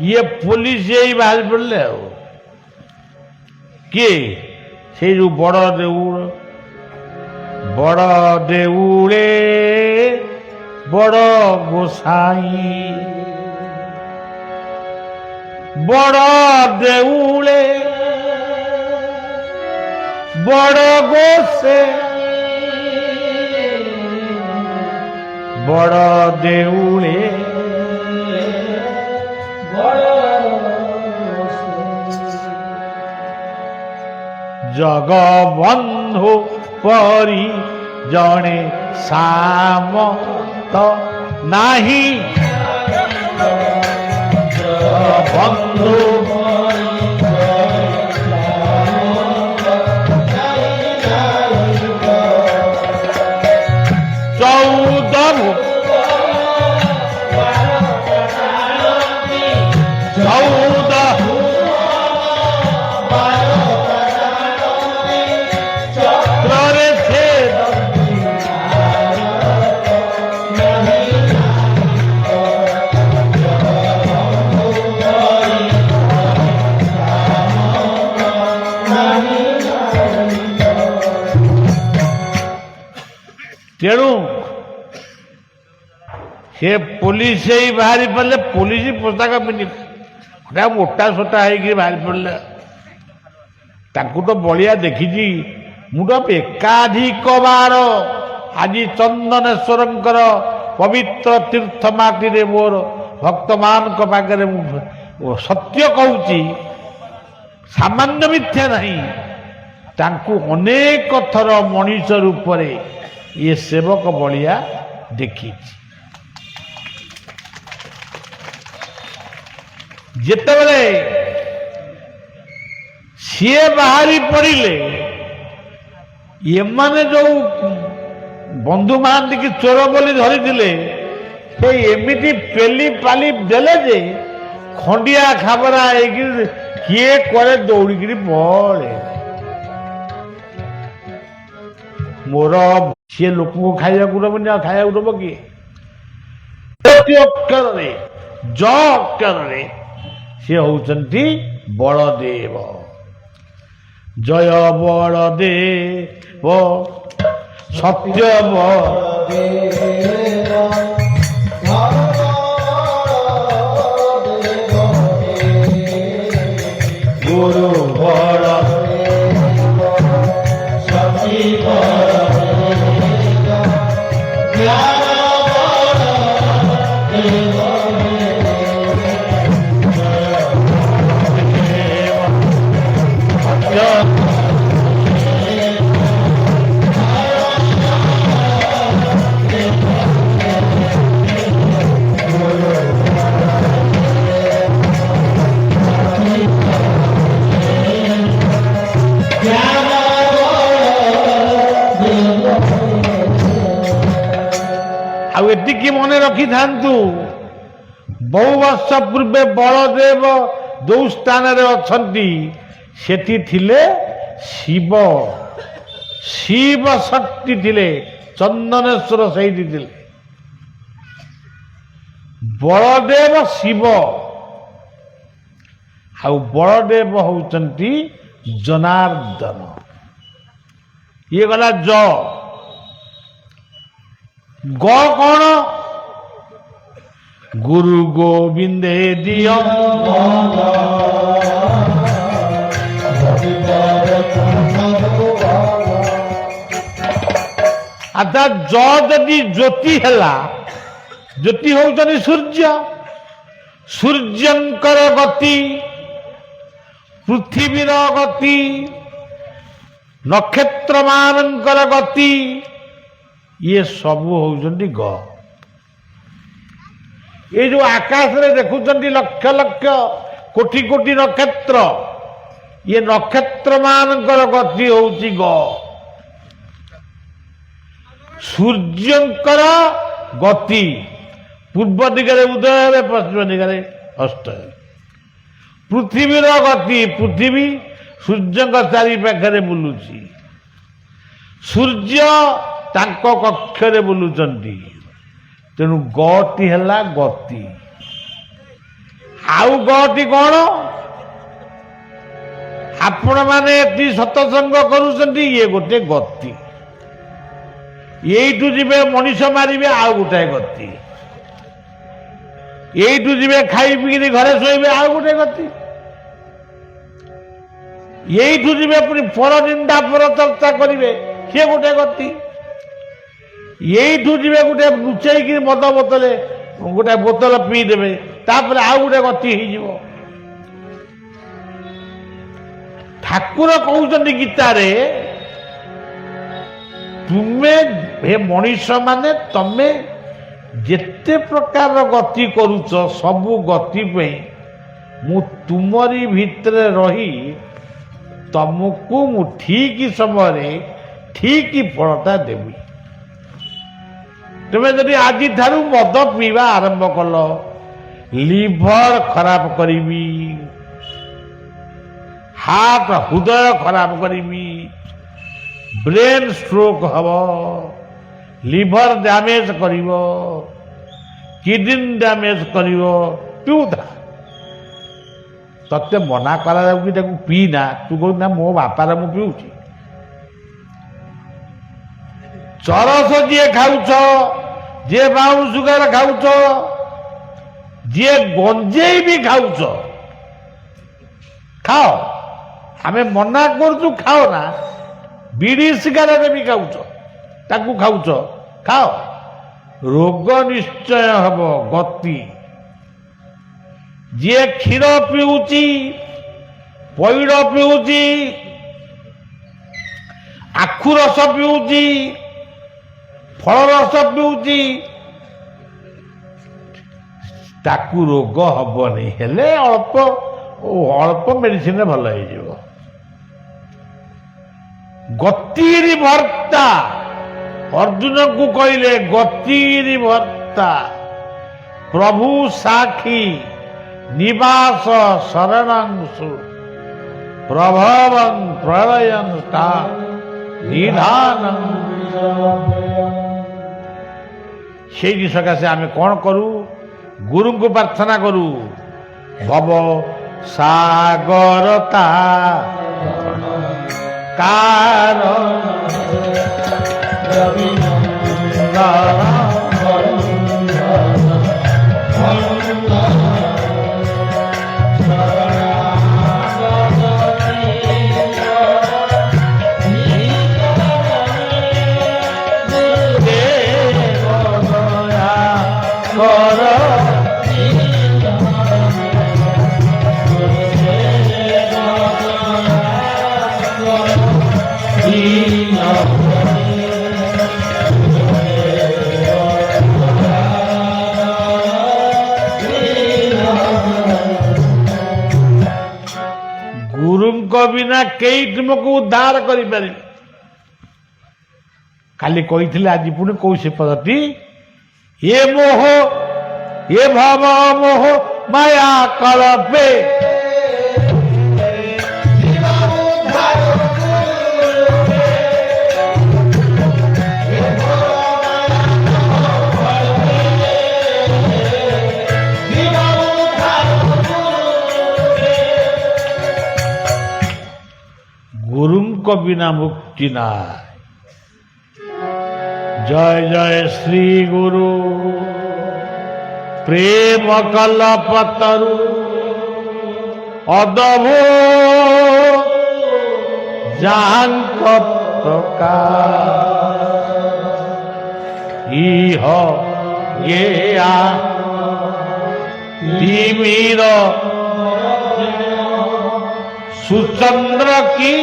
ଇଏ ପୋଲିସ ଏଇ ବାହାରି ପଡ଼ିଲେ। ଆଉ କିଏ? ସେଇ ଯୋଉ ବଡ଼ ଦେଉଳ, ବଡ଼ ଦେଉଳେ ବଡ଼ ଗୋସାଇଁ, ବଡ଼ ଦେଉଳେ ବଡ଼ ଗୋସେ, ବଡ଼ ଦେଉଳେ ଜଗବନ୍ଧୁ ପରି ଜଣେ ସାମନ୍ତ ନାହିଁ, ବନ୍ଧୁ ତେଣୁ ସେ ପୋଲିସ ହେଇ ବାହାରି ପଡ଼ିଲେ। ପୋଲିସ ପୋଷାକ ପିନ୍ଧି ଗୋଟା ମୋଟା ସୋଟା ହେଇକି ବାହାରି ପଡ଼ିଲେ। ତାଙ୍କୁ ତ ବଳିଆ ଦେଖିଛି। ମୁଁ ତ ଏକାଧିକ ବାର ଆଜି ଚନ୍ଦନେଶ୍ୱରଙ୍କର ପବିତ୍ର ତୀର୍ଥ ମାଟିରେ ମୋର ଭକ୍ତମାନଙ୍କ ପାଖରେ ମୁଁ ସତ୍ୟ କହୁଛି, ସାମାନ୍ୟ ମିଥ୍ୟା ନାହିଁ। ତାଙ୍କୁ ଅନେକ ଥର ମଣିଷ ରୂପରେ ଇଏ ସେବକ ବଳିଆ ଦେଖିଛି। ଯେତେବେଳେ ସିଏ ବାହାରି ପଡ଼ିଲେ, ଏମାନେ ଯୋଉ ବନ୍ଧୁ ମହାନ୍ତି କି ଚୋର ବୋଲି ଧରିଥିଲେ, ସେ ଏମିତି ପେଲି ପାଲି ଦେଲେ ଯେ ଖଣ୍ଡିଆ ଖାବରା ହେଇକି କିଏ କୁଆଡ଼େ ଦୌଡ଼ିକିରି ପଳେ। ମୋର ସିଏ ଲୋକଙ୍କୁ ଖାଇବାକୁ ଦେବନି, ଆଉ ଖାଇବାକୁ ଦେବ କିଏ? ଅକ୍ଷରରେ ଜ ଅକ୍ଷରରେ ସିଏ ହଉଛନ୍ତି ବଳଦେବ। ଜୟ ବଳଦେବ ସତ୍ୟ ବଳଦେବ ଆଉ ଏତିକି ମନେ ରଖିଥାନ୍ତୁ, ବହୁ ବର୍ଷ ପୂର୍ବେ ବଳଦେବ ଯୋଉ ସ୍ଥାନରେ ଅଛନ୍ତି ସେଠି ଥିଲେ ଶିବ, ଶିବ ଶକ୍ତି ଥିଲେ, ଚନ୍ଦନେଶ୍ୱର ସେଇଠି ଥିଲେ। ବଳଦେବ ଶିବ, ଆଉ ବଳଦେବ ହଉଛନ୍ତି ଜନାର୍ଦ୍ଦନ। ଇଏ ଗଲା ଜ। ଗ କଣ? ଗୁରୁ ଗୋବିନ୍ଦେ ଦିଅ ଅର୍ଥାତ୍ ଜ ଯଦି ଜ୍ୟୋତି ହେଲା, ଜ୍ୟୋତି ହଉଛନ୍ତି ସୂର୍ଯ୍ୟ, ସୂର୍ଯ୍ୟଙ୍କର ଗତି, ପୃଥିବୀର ଗତି, ନକ୍ଷତ୍ର ମାନଙ୍କର ଗତି, ଇଏ ସବୁ ହଉଛନ୍ତି ଗ। ଏ ଯୋଉ ଆକାଶରେ ଦେଖୁଛନ୍ତି ଲକ୍ଷ ଲକ୍ଷ କୋଟି କୋଟି ନକ୍ଷତ୍ର, ଇଏ ନକ୍ଷତ୍ର ମାନଙ୍କର ଗତି ହଉଛି ଗ। ସୂର୍ଯ୍ୟଙ୍କର ଗତି ପୂର୍ବ ଦିଗରେ ଉଦୟ ହେବେ, ପଶ୍ଚିମ ଦିଗରେ ଅସ୍ତ ହେବେ। ପୃଥିବୀର ଗତି, ପୃଥିବୀ ସୂର୍ଯ୍ୟଙ୍କ ଚାରି ପାଖରେ ବୁଲୁଛି, ସୂର୍ଯ୍ୟ ତାଙ୍କ କକ୍ଷରେ ବୁଲୁଛନ୍ତି। ତେଣୁ ଗଟି ହେଲା ଗତି। ଆଉ ଗଟି କଣ? ଆପଣମାନେ ଏଠି ସତସଙ୍ଗ କରୁଛନ୍ତି, ଇଏ ଗୋଟେ ଗତି। ଏଇଠୁ ଯିବେ ମଣିଷ ମାରିବେ, ଆଉ ଗୋଟାଏ ଗତି। ଏଇଠୁ ଯିବେ ଖାଇ ପିଇକି ଘରେ ଶୋଇବେ, ଆଉ ଗୋଟେ ଗତି। ଏଇଠୁ ଯିବେ ପୁଣି ପର ନିନ୍ଦା ପର ଚର୍ଚ୍ଚା କରିବେ, ସିଏ ଗୋଟେ ଗତି। ଏଇଠୁ ଯିବେ ଗୋଟେ ଲୁଚେଇକି ମଦ ବୋତଲେ ଗୋଟେ ବୋତଲ ପିଇଦେବେ, ତାପରେ ଆଉ ଗୋଟେ ଗତି ହେଇଯିବ। ଠାକୁର କହୁଛନ୍ତି ଗୀତାରେ, ତୁମେ ହେ ମଣିଷ ମାନେ ତମେ ଯେତେ ପ୍ରକାର ଗତି କରୁଛ, ସବୁ ଗତି ପାଇଁ ମୁଁ ତୁମରି ଭିତରେ ରହି ତମକୁ ମୁଁ ଠିକ ସମୟରେ ଠିକ ଫଳଟା ଦେବି। ତୁମେ ଯଦି ଆଜିଠାରୁ ମଦ ପିଇବା ଆରମ୍ଭ କଲ, ଲିଭର ଖରାପ କରିବି, ହାର୍ଟ ହୃଦୟ ଖରାପ କରିବି, ବ୍ରେନ ଷ୍ଟ୍ରୋକ ହବ, ଲିଭର ଡ୍ୟାମେଜ କରିବ, କିଡନୀ ଡ୍ୟାମେଜ କରିବ, ପିଉଥା। ତତେ ମନା କରାଯାଉଛି ତାକୁ ପିଇନା, ତୁ କହୁଛୁ ନା ମୋ ବାପାର ମୁଁ ପିଉଛି। ଚରସ ଯିଏ ଖାଉଛ, ଯିଏ ବ୍ରାଉନ ସୁଗାର ଖାଉଛ, ଯିଏ ଗଞ୍ଜେଇ ବି ଖାଉଛ, ଖାଅ। ଆମେ ମନା କରୁଛୁ ଖାଅ ନା। ବିଡ଼ି ସିଗାରେଟ ବି ଖାଉଛ, ତାକୁ ଖାଉଛ, ଖାଅ। ରୋଗ ନିଶ୍ଚୟ ହବ, ଗତି। ଯିଏ କ୍ଷୀର ପିଉଛି, ପଇଡ଼ ପିଉଛି, ଆଖୁ ରସ ପିଉଛି, ଫଳ ରସ ପିଉଛି, ତାକୁ ରୋଗ ହବନି, ହେଲେ ଅଳ୍ପ ଅଳ୍ପ ମେଡିସିନରେ ଭଲ ହେଇଯିବ। ଗତିରି ଭର୍ତ୍ତା ଅର୍ଜୁନକୁ କହିଲେ, ଗତିରି ଭର୍ତ୍ତା ପ୍ରଭୁ ସାକ୍ଷୀ ନିବାସ ଶରଣଂସୁ ପ୍ରଭବଂ ପ୍ରଳୟଂ ତା ନିଧାନଂ। ସେଇଠି ସକାଶେ ଆମେ କ'ଣ କରୁ? ଗୁରୁଙ୍କୁ ପ୍ରାର୍ଥନା କରୁ, ଭବ ସାଗରତା କାରଣ ବିନା କେହି ତୁମକୁ ଉଦ୍ଧାର କରିପାରିବେ। କାଲି କହିଥିଲେ ଆଜି ପୁଣି କୋଉ ସେ ପଦଟି, ଏ ମୋହ ଏ ଭାବ ମୋହ ମାୟା କଳପେ गुरुंक बिना मुक्ति ना। जय जय श्री गुरु प्रेम कल्पतरु अद्भुत जांक प्रकाश इह ये आ तिमिर सुचंद्र की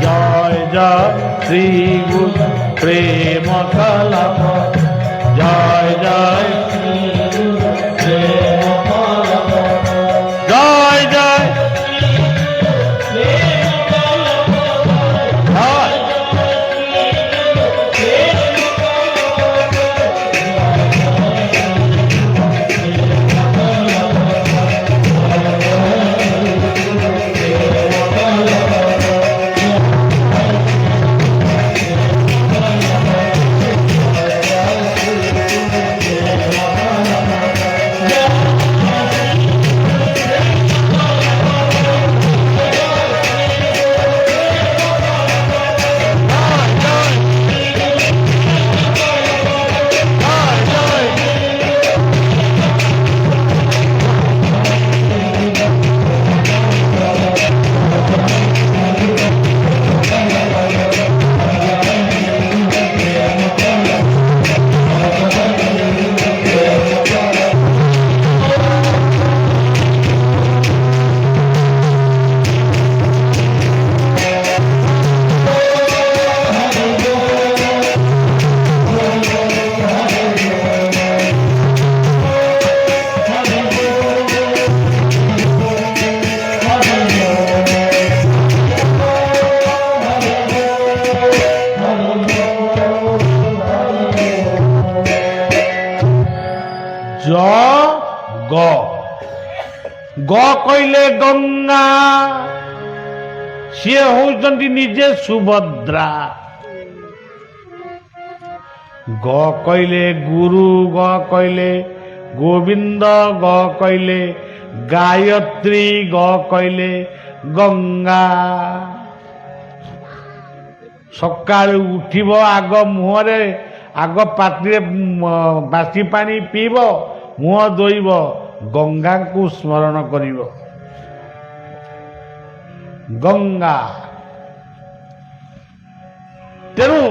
जय जय श्री गुरु प्रेम कलप जय जय श्री गुरु प्रेम कलप जय जय ग कहले गंगा सी होती निजे सुभद्रा ग कहले गुरु ग कहले गोविंद ग कहले गायत्री ग कहले गंगा सकाळु उठिब आग मुहरे आग पाटिरे बासी पानी पीब मुह धोइब गंगा को स्मरण करिब गंगा तेणु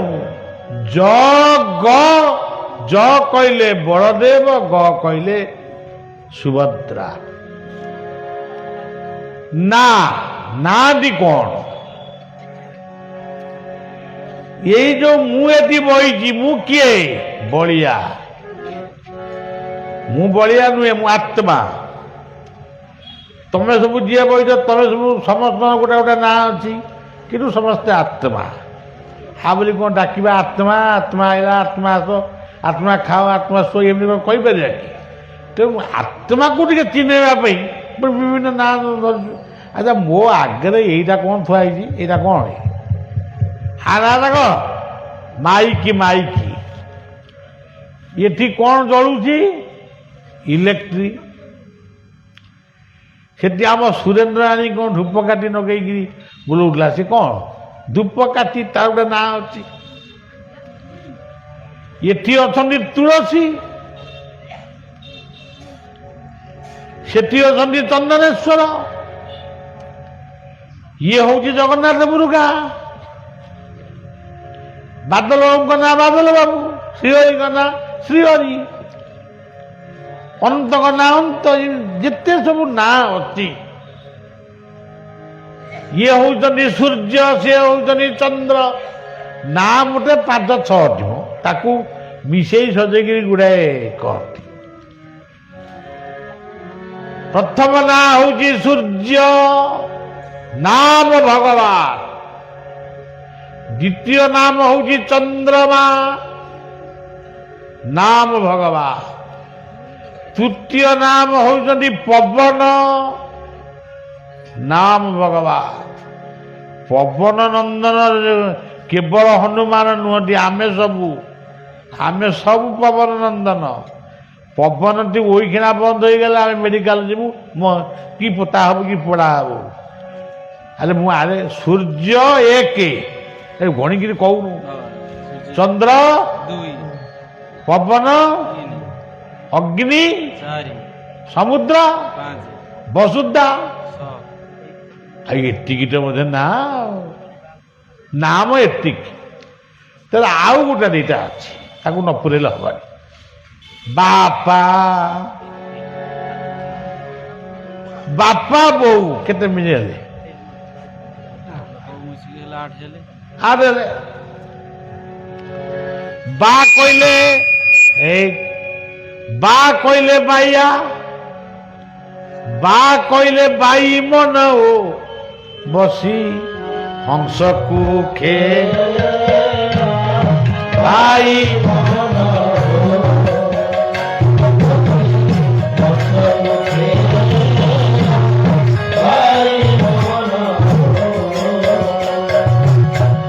ज कहले बलदेव ग कहले सुभद्रा ना ना दी कौन ये जो मुझे बही मु किए बलिया मु बलिया नुहे मु आत्मा तमें सब जी बही तमें सब समस्त गोटे गोटे ना अच्छी कि समस्ते आत्मा हाँ बोली कौन डाकवा आत्मा आत्मा आईला आत्मा आस आत्मा खाओ आत्मा शो एमती कौन कहीपर कि तेणु आत्मा को चिन्हवाई विभिन्न ना अच्छा मो आगे यहीटा कौन थुआई यहाँ कौन आना कौन माइकी माइकी ये कौन जलुची इलेक्ट्रिक से आम सुरेन्द्र राणी कौन धूपकाठी नगेगी बुलाऊला सी कौन धूपकाठी तार गोटे ना अच्छी ये अच्छा तुलसी से अच्छा चंदनेश्वर ये हूँ जगन्नाथ मुरुगा बादल बाबू का ना बादल बाबू श्रीहरि का ना श्रीहरि अनंत का ना अंत जिते सब ना अच्छी ये होती सूर्य सी होती चंद्र ना मोटे 5-6 ताकू मिसई सजेगी गुड़ाए कहती प्रथम ना हूँ सूर्य नाम भगवान, द्वितीय नाम हूँ चंद्रमा नाम भगवान, तृतीय नाम होउଛନ୍ତି पवन नाम भगवान। पवन नंदन केवल हनुमान नुहति आमे सब पवन नंदन। पवन टी ओइखिना बंद हो गला आमे मेडिकल जीवु कि पोता हब कि पोड़ा हब। अरे मु आरे सूर्य एक गणिकी कहूनु, चंद्र पवन अग्नि समुद्र वसुधा एतिक ना नाम एतिक तर आउ गोटे दीटा अच्छी ताकू न पुरेल हबानी। बापा बापा बोऊ केते मिले आरे बा कहले बा कहले बाइया, बा कहले बाई मन हो बसी हंस को खे बाई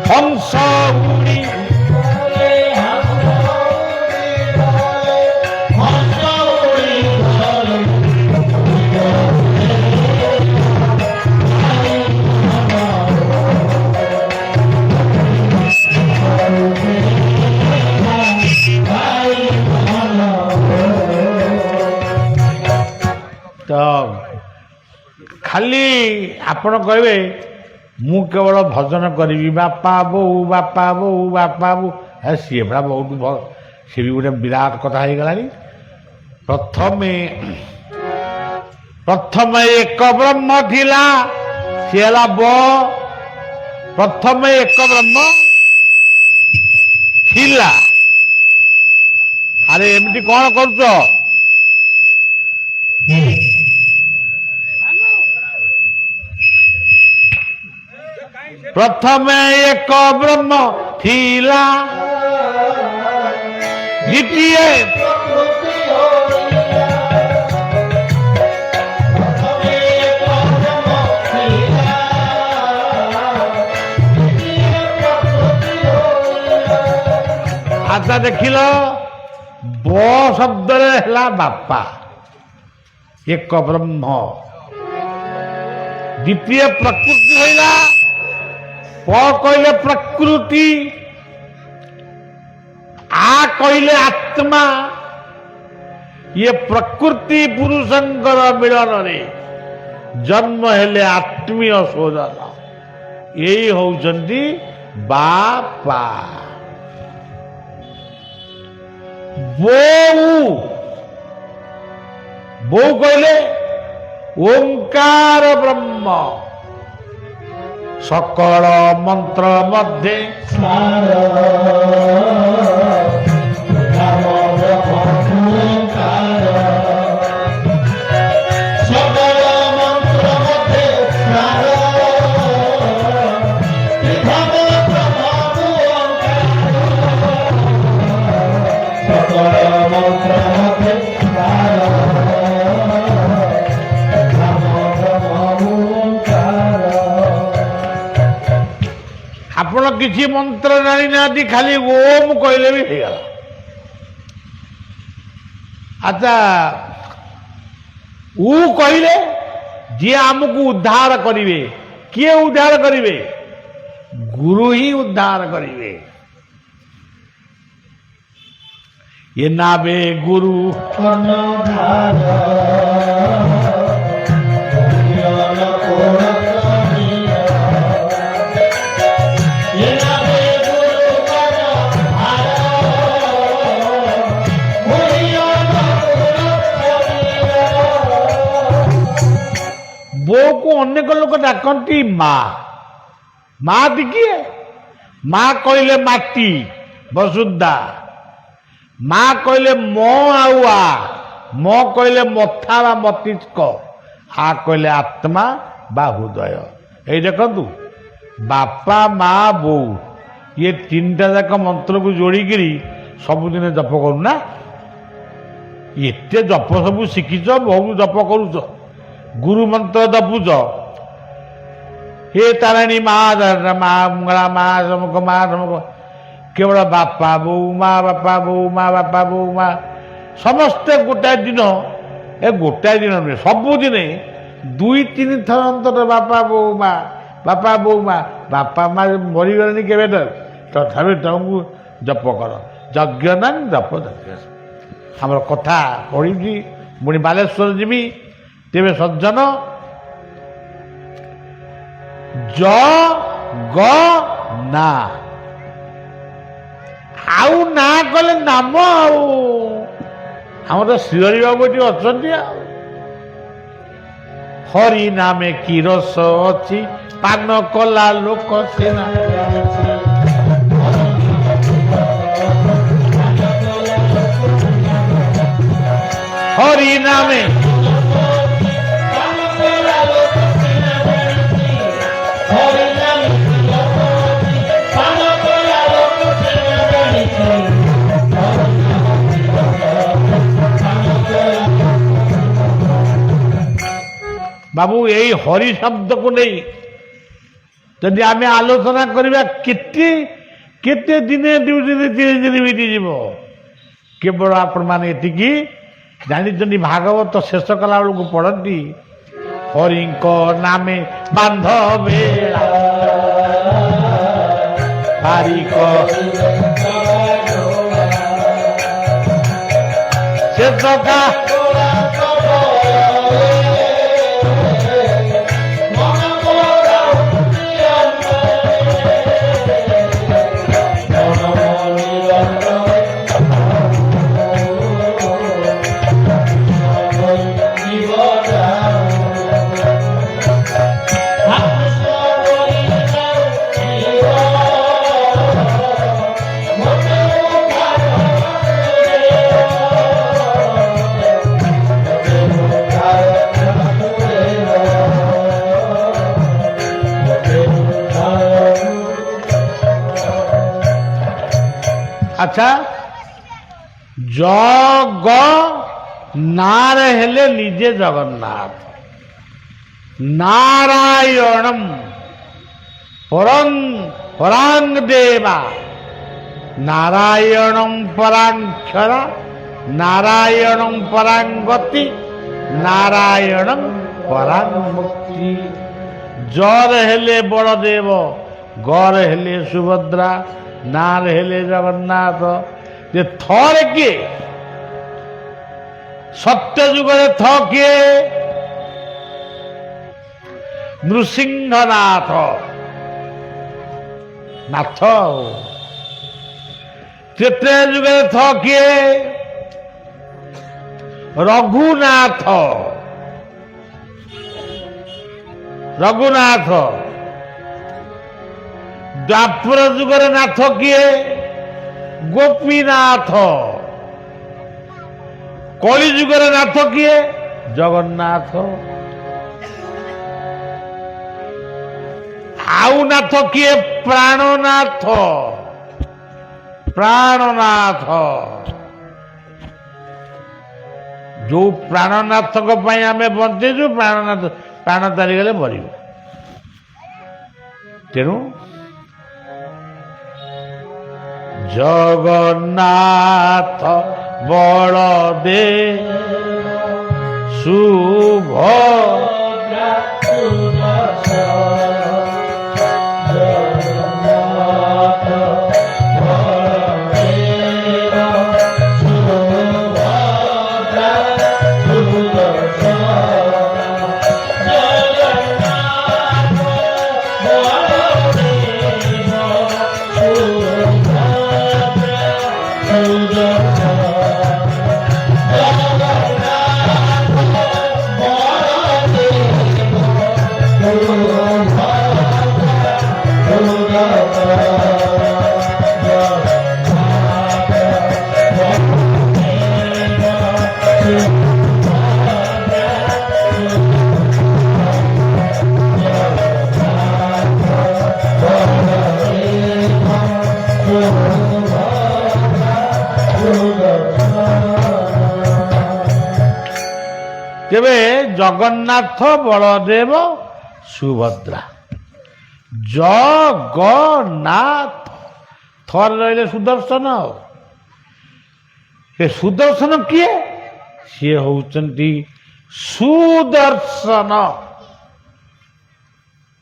हंस उड़ी खाली आपण कहे मु केवल भजन करी बापा बोऊ बापा बोऊ बापा बो सी बड़ा बहुत सी भी गोटे विराट कथा हो गला। प्रथम एक ब्रह्म थिला सी है ब प्रथम एक ब्रह्म थिला। अरे एमती कौन कर प्रथम एक ब्रह्म थिला द्वितीय आता देखिल ब शब्द है बापा एक ब्रह्म, द्वितीय प्रकृति होइला प कहले प्रकृति, आ कहले आत्मा। ये प्रकृति पुरुषंकर मिलन रे जन्म हेले आत्मीय शोधन, यही होउछंती बापा। बोऊ बोऊ कहले ओंकार ब्रह्म, सकल मंत्र मध्य आपण किसी मंत्र जानी ना खाली ओम कहले भी हो गला। अच्छा ऊ कहले जी आमको उद्धार करिवे, किए उद्धार करिवे? गुरु ही उद्धार करिवे। ये नावे गुरु बो को अनेक लोक डाकती माँ, माँ दिखिए माँ कहले माटी वसुधा, माँ कहले मो आउआ, मो कहले मथा मस्तिष्क, ଆ କହିଲେ ଆତ୍ମା ବା ହୃଦୟ। ଏଇ ଦେଖନ୍ତୁ ବାପା ମା ବୋଉ ଇଏ ତିନିଟା ଯାକ ମନ୍ତ୍ରକୁ ଯୋଡ଼ିକିରି ସବୁଦିନେ ଜପ କରୁନା। ଏତେ ଜପ ସବୁ ଶିଖିଛ, ବହୁତ ଜପ କରୁଛ, ଗୁରୁ ମନ୍ତ୍ର ଜପୁଛ, ହେ ତାରିଣୀ ମା ମା ମଙ୍ଗଳା ମା ସମକ ମା ସମକ, କେବଳ ବାପା ବୋଉ ମା ବାପା ବୋଉ ମା ବାପା ବୋଉ ମା। ସମସ୍ତେ ଗୋଟାଏ ଦିନ, ଏ ଗୋଟାଏ ଦିନ ନୁହେଁ, ସବୁଦିନେ 2-3 ଥର ଅନ୍ତର ବାପା ବୋଉ ମା ବାପା ବୋଉ ମା। ବାପା ମା ମରିଗଲେଣି କେବେଠାରୁ, ତଥାପି ତମକୁ ଜପ କର। ଯଜ୍ଞ ନାଂ ଜପ ଯଜ୍ଞ। ଆମର କଥା ପଢ଼ିଛି, ପୁଣି ବାଲେଶ୍ୱର ଯିବି। ତେବେ ସଜ୍ଜନ ଜ ଗ ନା, ଆଉ ନା କଲେ ନାମ। ଆଉ ଆମର ଶ୍ରୀହରି ବାବୁ ଏଠି ଅଛନ୍ତି। ଆଉ ହରି ନାମେ କି ରସ ଅଛି, ପାନ କଲା ଲୋକ ସିନା। হরি নামে বাবু এই হরি শব্দକୁ ନେଇ ଯଦି ଆମେ ଆଲୋଚନା କରିବା କେତେ କେତେ ଦିନେ 2 ଦିନ 3 ଦିନ ବିତିଯିବ। କେବଳ ଆପଣମାନେ ଏତିକି ଜାଣିଛନ୍ତି, ଭାଗବତ ଶେଷ କଲା ବେଳକୁ ପଢ଼ନ୍ତି, ହରିଙ୍କ ନାମେ ବାନ୍ଧ ବେଳା ବାରିକ ଶେଷକା আচ্ছা জগ নারে হেলে নিজে জগন্নাথ, নারায়ণম পরং পরাং দেবা, নারায়ণম পরাঙ্ক্ষরা, নারায়ণম পরাং গতি, নারায়ণম পরাং মুক্তি। জর হেলে বড়দেব, গর হেলে সুভদ্রা, নার হেলে জগন্নাথ। যে থরে কিଏ? ସତ୍ୟ ଯୁଗରେ ଥ କିଏ? ନୃସିଂହନାଥ, ନାଥ। ତ୍ରେତୟା ଯୁଗରେ ଥ କିଏ? ରଘୁନାଥ, ରଘୁନାଥ। ଦ୍ୱାପର ଯୁଗରେ ନାଥ କିଏ? ଗୋପୀନାଥ। କଳି ଯୁଗରେ ନାଥ କିଏ? ଜଗନ୍ନାଥ। ଆଉ ନାଥ କିଏ? ପ୍ରାଣନାଥ, ପ୍ରାଣନାଥ। ଯୋଉ ପ୍ରାଣନାଥଙ୍କ ପାଇଁ ଆମେ ବଞ୍ଚିଛୁ, ପ୍ରାଣନାଥ ପ୍ରାଣ ଚାଲିଗଲେ ମରିବୁ। ତେଣୁ ଜଗନ୍ନାଥ ବଳଦେ ସୁଭଦ୍ରା ତେବେ ଜଗନ୍ନାଥ ବଳଦେବ ସୁଭଦ୍ରା ଜଗନ୍ନାଥ ଥରେ ରହିଲେ ସୁଦର୍ଶନ। ଏ ସୁଦର୍ଶନ କିଏ? ସିଏ ହଉଛନ୍ତି ସୁଦର୍ଶନ।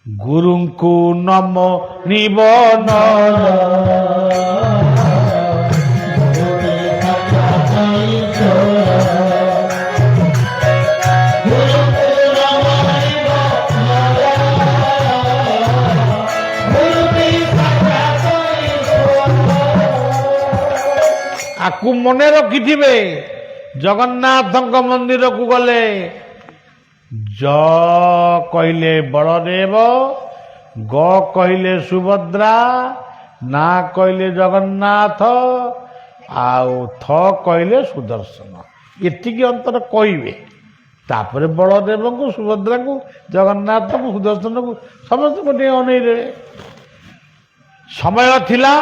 ଗୁରୁଙ୍କୁ ନମୋ ନିବନ ଆକୁ ମନେ ରଖିଥିବେ। ଜଗନ୍ନାଥଙ୍କ ମନ୍ଦିରକୁ ଗଲେ ଜ କହିଲେ ବଳଦେବ, ଗ କହିଲେ ସୁଭଦ୍ରା, ନା କହିଲେ ଜଗନ୍ନାଥ, ଆଉ ଥ କହିଲେ ସୁଦର୍ଶନ। ଏତିକି ଅନ୍ତର କହିବେ। ତାପରେ ବଳଦେବଙ୍କୁ, ସୁଭଦ୍ରାଙ୍କୁ, ଜଗନ୍ନାଥଙ୍କୁ, ସୁଦର୍ଶନକୁ ସମସ୍ତଙ୍କୁ ଟିକେ ଅନେଇଦେବେ। ସମୟ ଥିଲା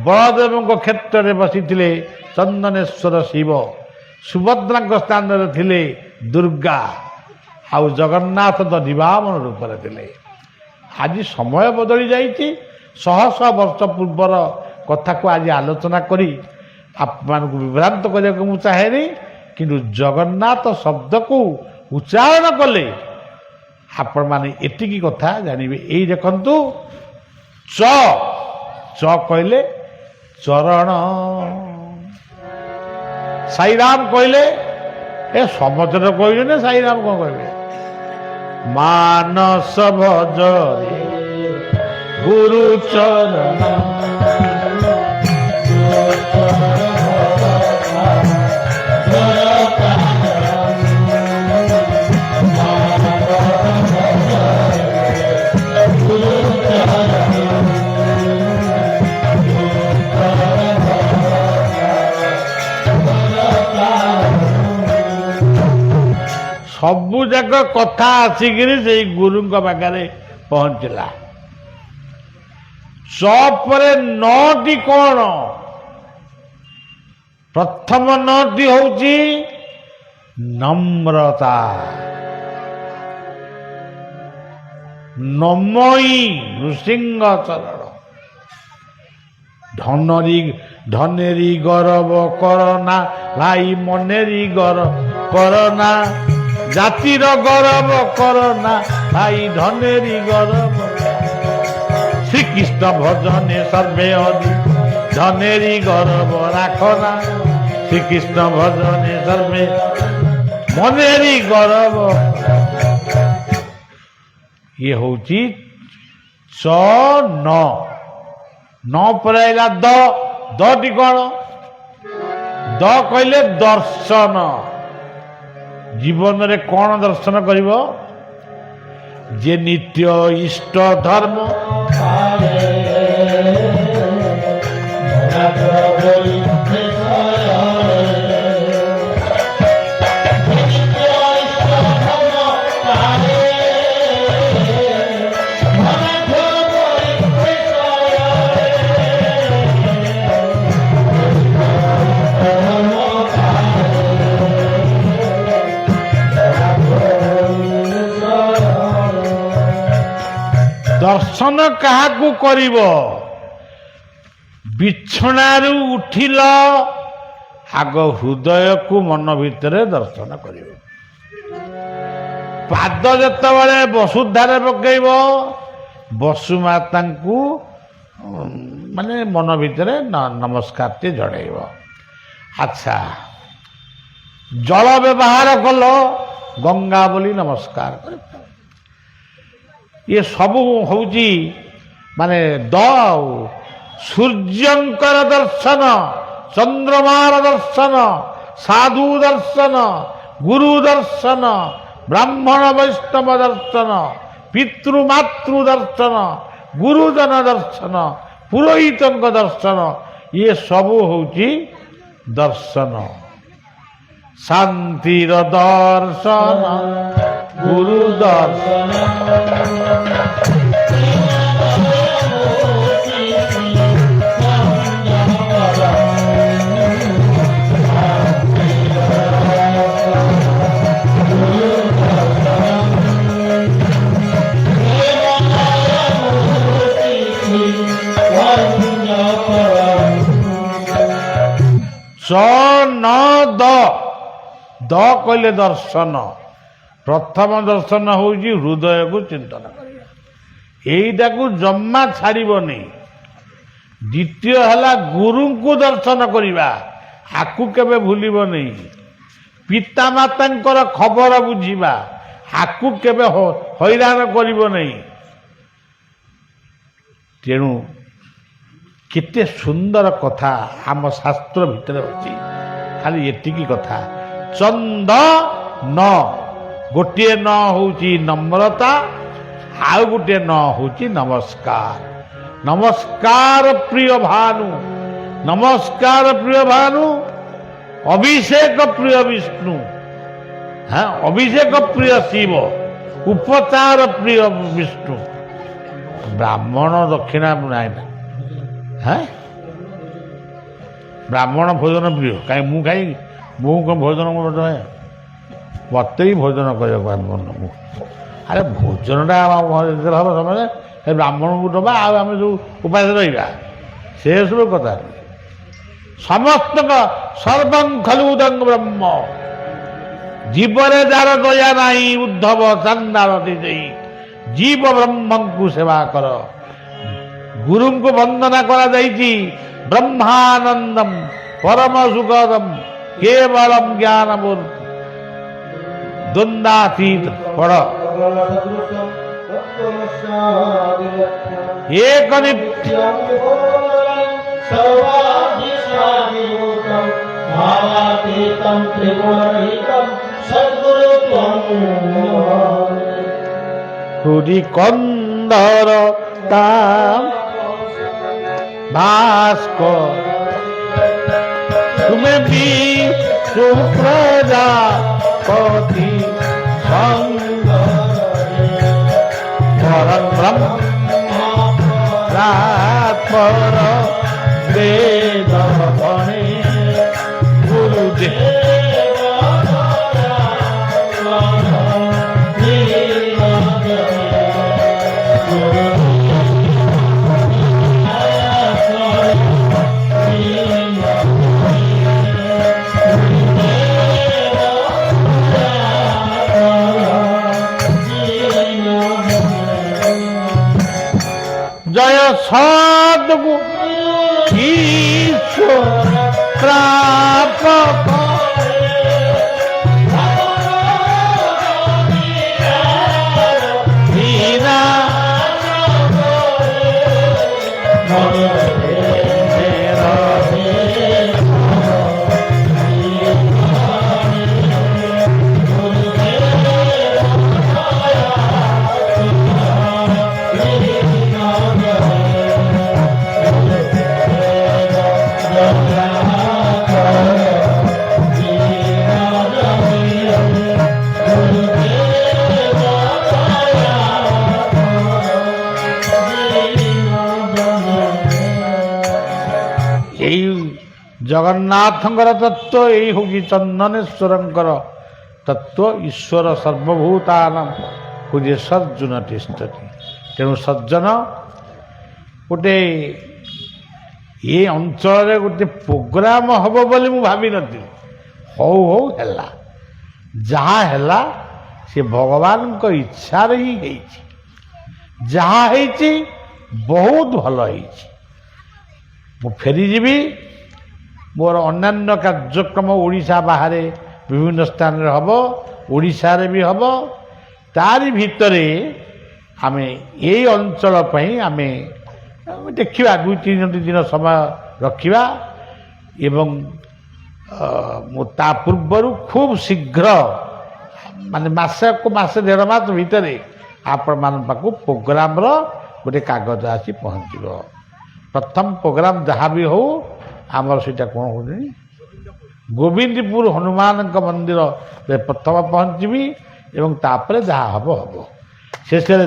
ବଳଦେବଙ୍କ କ୍ଷେତ୍ରରେ ବସିଥିଲେ ଚନ୍ଦନେଶ୍ୱର ଶିବ, ସୁଭଦ୍ରାଙ୍କ ସ୍ଥାନରେ ଥିଲେ ଦୁର୍ଗା, ଆଉ ଜଗନ୍ନାଥ ତ ଦିବାମନ ରୂପରେ ଥିଲେ। ଆଜି ସମୟ ବଦଳି ଯାଇଛି। ଶହ ଶହ ବର୍ଷ ପୂର୍ବର କଥାକୁ ଆଜି ଆଲୋଚନା କରି ଆପଣମାନଙ୍କୁ ବିଭ୍ରାନ୍ତ କରିବାକୁ ମୁଁ ଚାହେଁନି। କିନ୍ତୁ ଜଗନ୍ନାଥ ଶବ୍ଦକୁ ଉଚ୍ଚାରଣ କଲେ ଆପଣମାନେ ଏତିକି କଥା ଜାଣିବେ। ଏଇ ଦେଖନ୍ତୁ, ଚ କହିଲେ ଚରଣ, ସାଇରାମ କହିଲେ ଏ ସମସ୍ତେ କହିଲେ ନା ସାଇରାମ କଣ କହିବେ? ମାନସ ଭଜରେ ଗୁରୁ ଚରଣ, ସବୁ ଯାକ କଥା ଆସିକିରି ସେଇ ଗୁରୁଙ୍କ ପାଖରେ ପହଞ୍ଚିଲା। ସ ପରେ ନଟି କଣ? ପ୍ରଥମ ନଟି ହଉଛି ନମ୍ରତା। ନମଇ ନୃସିଂହ ଚରଣ, ଧନେରି ଗରବ କରନା ଭାଇ, ମନେରି ଗରବ କରନା, ଜାତିର ଗରବ କରନା ଭାଇ, ଧନେରି ଗରବ। ଶ୍ରୀକୃଷ୍ଣ ଭଜନେ ସର୍ବେ ହରି, ଧନେରି ଗରବ ରାଖନା, ଶ୍ରୀକୃଷ୍ଣ ଭଜନେ ସର୍ବେ ମନେରି ଗରବ। ଇଏ ହଉଛି চ ন ন ପରେ ଆଇଲା ଦ ଦଟି କଣ ଦ କହିଲେ ଦର୍ଶନ ଜୀବନରେ କଣ ଦର୍ଶନ କରିବ ଯେ ନିତ୍ୟ ଇଷ୍ଟ ଧର୍ମ दर्शन क्या करिब बिछणारू उठिल आग हृदय को मन भितर दर्शन कर पाद जिते वसुधार पकईब वसुमाता को माने मन भितर नमस्कार टे जड़ब। अच्छा जल व्यवहार कल गंगा बोली नमस्कार कर ये सब हूँ माने द सूर्यंकर दर्शन चंद्रमार दर्शन साधु दर्शन गुरु दर्शन ब्राह्मण वैष्णव दर्शन पितृमातृ दर्शन गुरुजन दर्शन पुरोहित दर्शन ये सब हूँ दर्शन शांतिर दर्शन गुरु दर्शन ସ ନ ଦ ଦ କହିଲେ ଦର୍ଶନ। ପ୍ରଥମ ଦର୍ଶନ ହେଉଛି ହୃଦୟକୁ ଚିନ୍ତନ କରିବା, ଏଇଟାକୁ ଜମା ଛାଡ଼ିବନି। ଦ୍ୱିତୀୟ ହେଲା ଗୁରୁଙ୍କୁ ଦର୍ଶନ କରିବା, ଆକୁ କେବେ ଭୁଲିବନି। ପିତାମାତାଙ୍କର ଖବର ବୁଝିବା, ଆକୁ କେବେ ହଇରାଣ କରିବ ନାହିଁ। ତେଣୁ କେତେ ସୁନ୍ଦର କଥା ଆମ ଶାସ୍ତ୍ର ଭିତରେ ଅଛି। ଖାଲି ଏତିକି କଥା, ଚନ୍ଦନ, ଗୋଟିଏ ନ ହେଉଛି ନମ୍ରତା, ଆଉ ଗୋଟିଏ ନ ହେଉଛି ନମସ୍କାର। ନମସ୍କାର ପ୍ରିୟ ଭାନୁ, ନମସ୍କାର ପ୍ରିୟ ଭାନୁ, ଅଭିଷେକ ପ୍ରିୟ ବିଷ୍ଣୁ, ଅଭିଷେକ ପ୍ରିୟ ଶିବ, ଉପଚାର ପ୍ରିୟ ବିଷ୍ଣୁ। ବ୍ରାହ୍ମଣ ଦକ୍ଷିଣା ନାହିଁ ନା, ବ୍ରାହ୍ମଣ ଭୋଜନ ପ୍ରିୟ। କାହିଁ ମୁଁ ଖାଇ ମୁଁ କ'ଣ ଭୋଜନ ମୋତେ ବି ଭୋଜନ କରିବାକୁ। ଆରେ ଭୋଜନଟା ଯେତେବେଳେ ହେବ ସମୟରେ ସେ ବ୍ରାହ୍ମଣଙ୍କୁ ଦେବା, ଆଉ ଆମେ ଯେଉଁ ଉପାସ ରହିବା ସେସବୁ କଥା। ସମସ୍ତଙ୍କ ସର୍ବଂ ଖଲୁ ଉଦଂ ବ୍ରହ୍ମ, ଜୀବରେ ଯାର ଦୟା ନାହିଁ ଉଦ୍ଧବ ଚାନ୍ଦାଳ ଦେଇ, ଜୀବ ବ୍ରହ୍ମଙ୍କୁ ସେବା କର। ଗୁରୁଙ୍କୁ ବନ୍ଦନା କରାଯାଇଛି, ବ୍ରହ୍ମାନନ୍ଦମ ପରମ ସୁଖଦମ କେବଳମ ଜ୍ଞାନ ମୂର୍ତ୍ତି ଦ୍ୱନ୍ଦାତୀତ। ପଢ଼ ଏକ ନିତ୍ୟ ହୃଦି କନ୍ଦର ତାମ ଭାସ୍କର, ତୁମେ ବି ସୁପ୍ରଜାପତି ବ୍ରହ୍ମ ରାତ୍ପର ବେଦ ବଣେ ଗୁରୁଦେବ। জয় সদ্গুরু ঈশ্বর প্রাপক, ଜଗନ୍ନାଥଙ୍କର ତତ୍ଵ ଏଇ ହେଉଛି ଚନ୍ଦନେଶ୍ୱରଙ୍କର ତତ୍ଵ। ଈଶ୍ୱର ସର୍ବଭୂତାନାଂ ହୃଦେ ସର୍ଜୁନ ତିଷ୍ଠତି। ତେଣୁ ସଜ୍ଜନ, ଗୋଟେ ଏ ଅଞ୍ଚଳରେ ଗୋଟେ ପ୍ରୋଗ୍ରାମ ହେବ ବୋଲି ମୁଁ ଭାବିନଥିଲି। ହଉ ହଉ ହେଲା, ଯାହା ହେଲା ସେ ଭଗବାନଙ୍କ ଇଚ୍ଛାରେ ହିଁ ହେଇଛି। ଯାହା ହେଇଛି ବହୁତ ଭଲ ହେଇଛି। ମୁଁ ଫେରିଯିବି। ମୋର ଅନ୍ୟାନ୍ୟ କାର୍ଯ୍ୟକ୍ରମ ଓଡ଼ିଶା ବାହାରେ ବିଭିନ୍ନ ସ୍ଥାନରେ ହେବ, ଓଡ଼ିଶାରେ ବି ହେବ। ତାରି ଭିତରେ ଆମେ ଏଇ ଅଞ୍ଚଳ ପାଇଁ ଆମେ ଦେଖିବା 2-3 ଦିନ ସମୟ ରଖିବା ଏବଂ ମୁଁ ତା ପୂର୍ବରୁ ଖୁବ୍ ଶୀଘ୍ର ମାନେ ମାସକୁ ମାସେ 1.5 ମାସ ଭିତରେ ଆପଣମାନଙ୍କ ପାଖକୁ ପ୍ରୋଗ୍ରାମର ଗୋଟେ କାଗଜ ଆସି ପହଞ୍ଚିବ। ପ୍ରଥମ ପ୍ରୋଗ୍ରାମ ଯାହା ବି ହେଉ ଆମର ସେଇଟା କ'ଣ ହେଉଛି, ଗୋବିନ୍ଦପୁର ହନୁମାନଙ୍କ ମନ୍ଦିରରେ ପ୍ରଥମ ପହଞ୍ଚିବି ଏବଂ ତାପରେ ଯାହା ହେବ ହେବ। ଶେଷରେ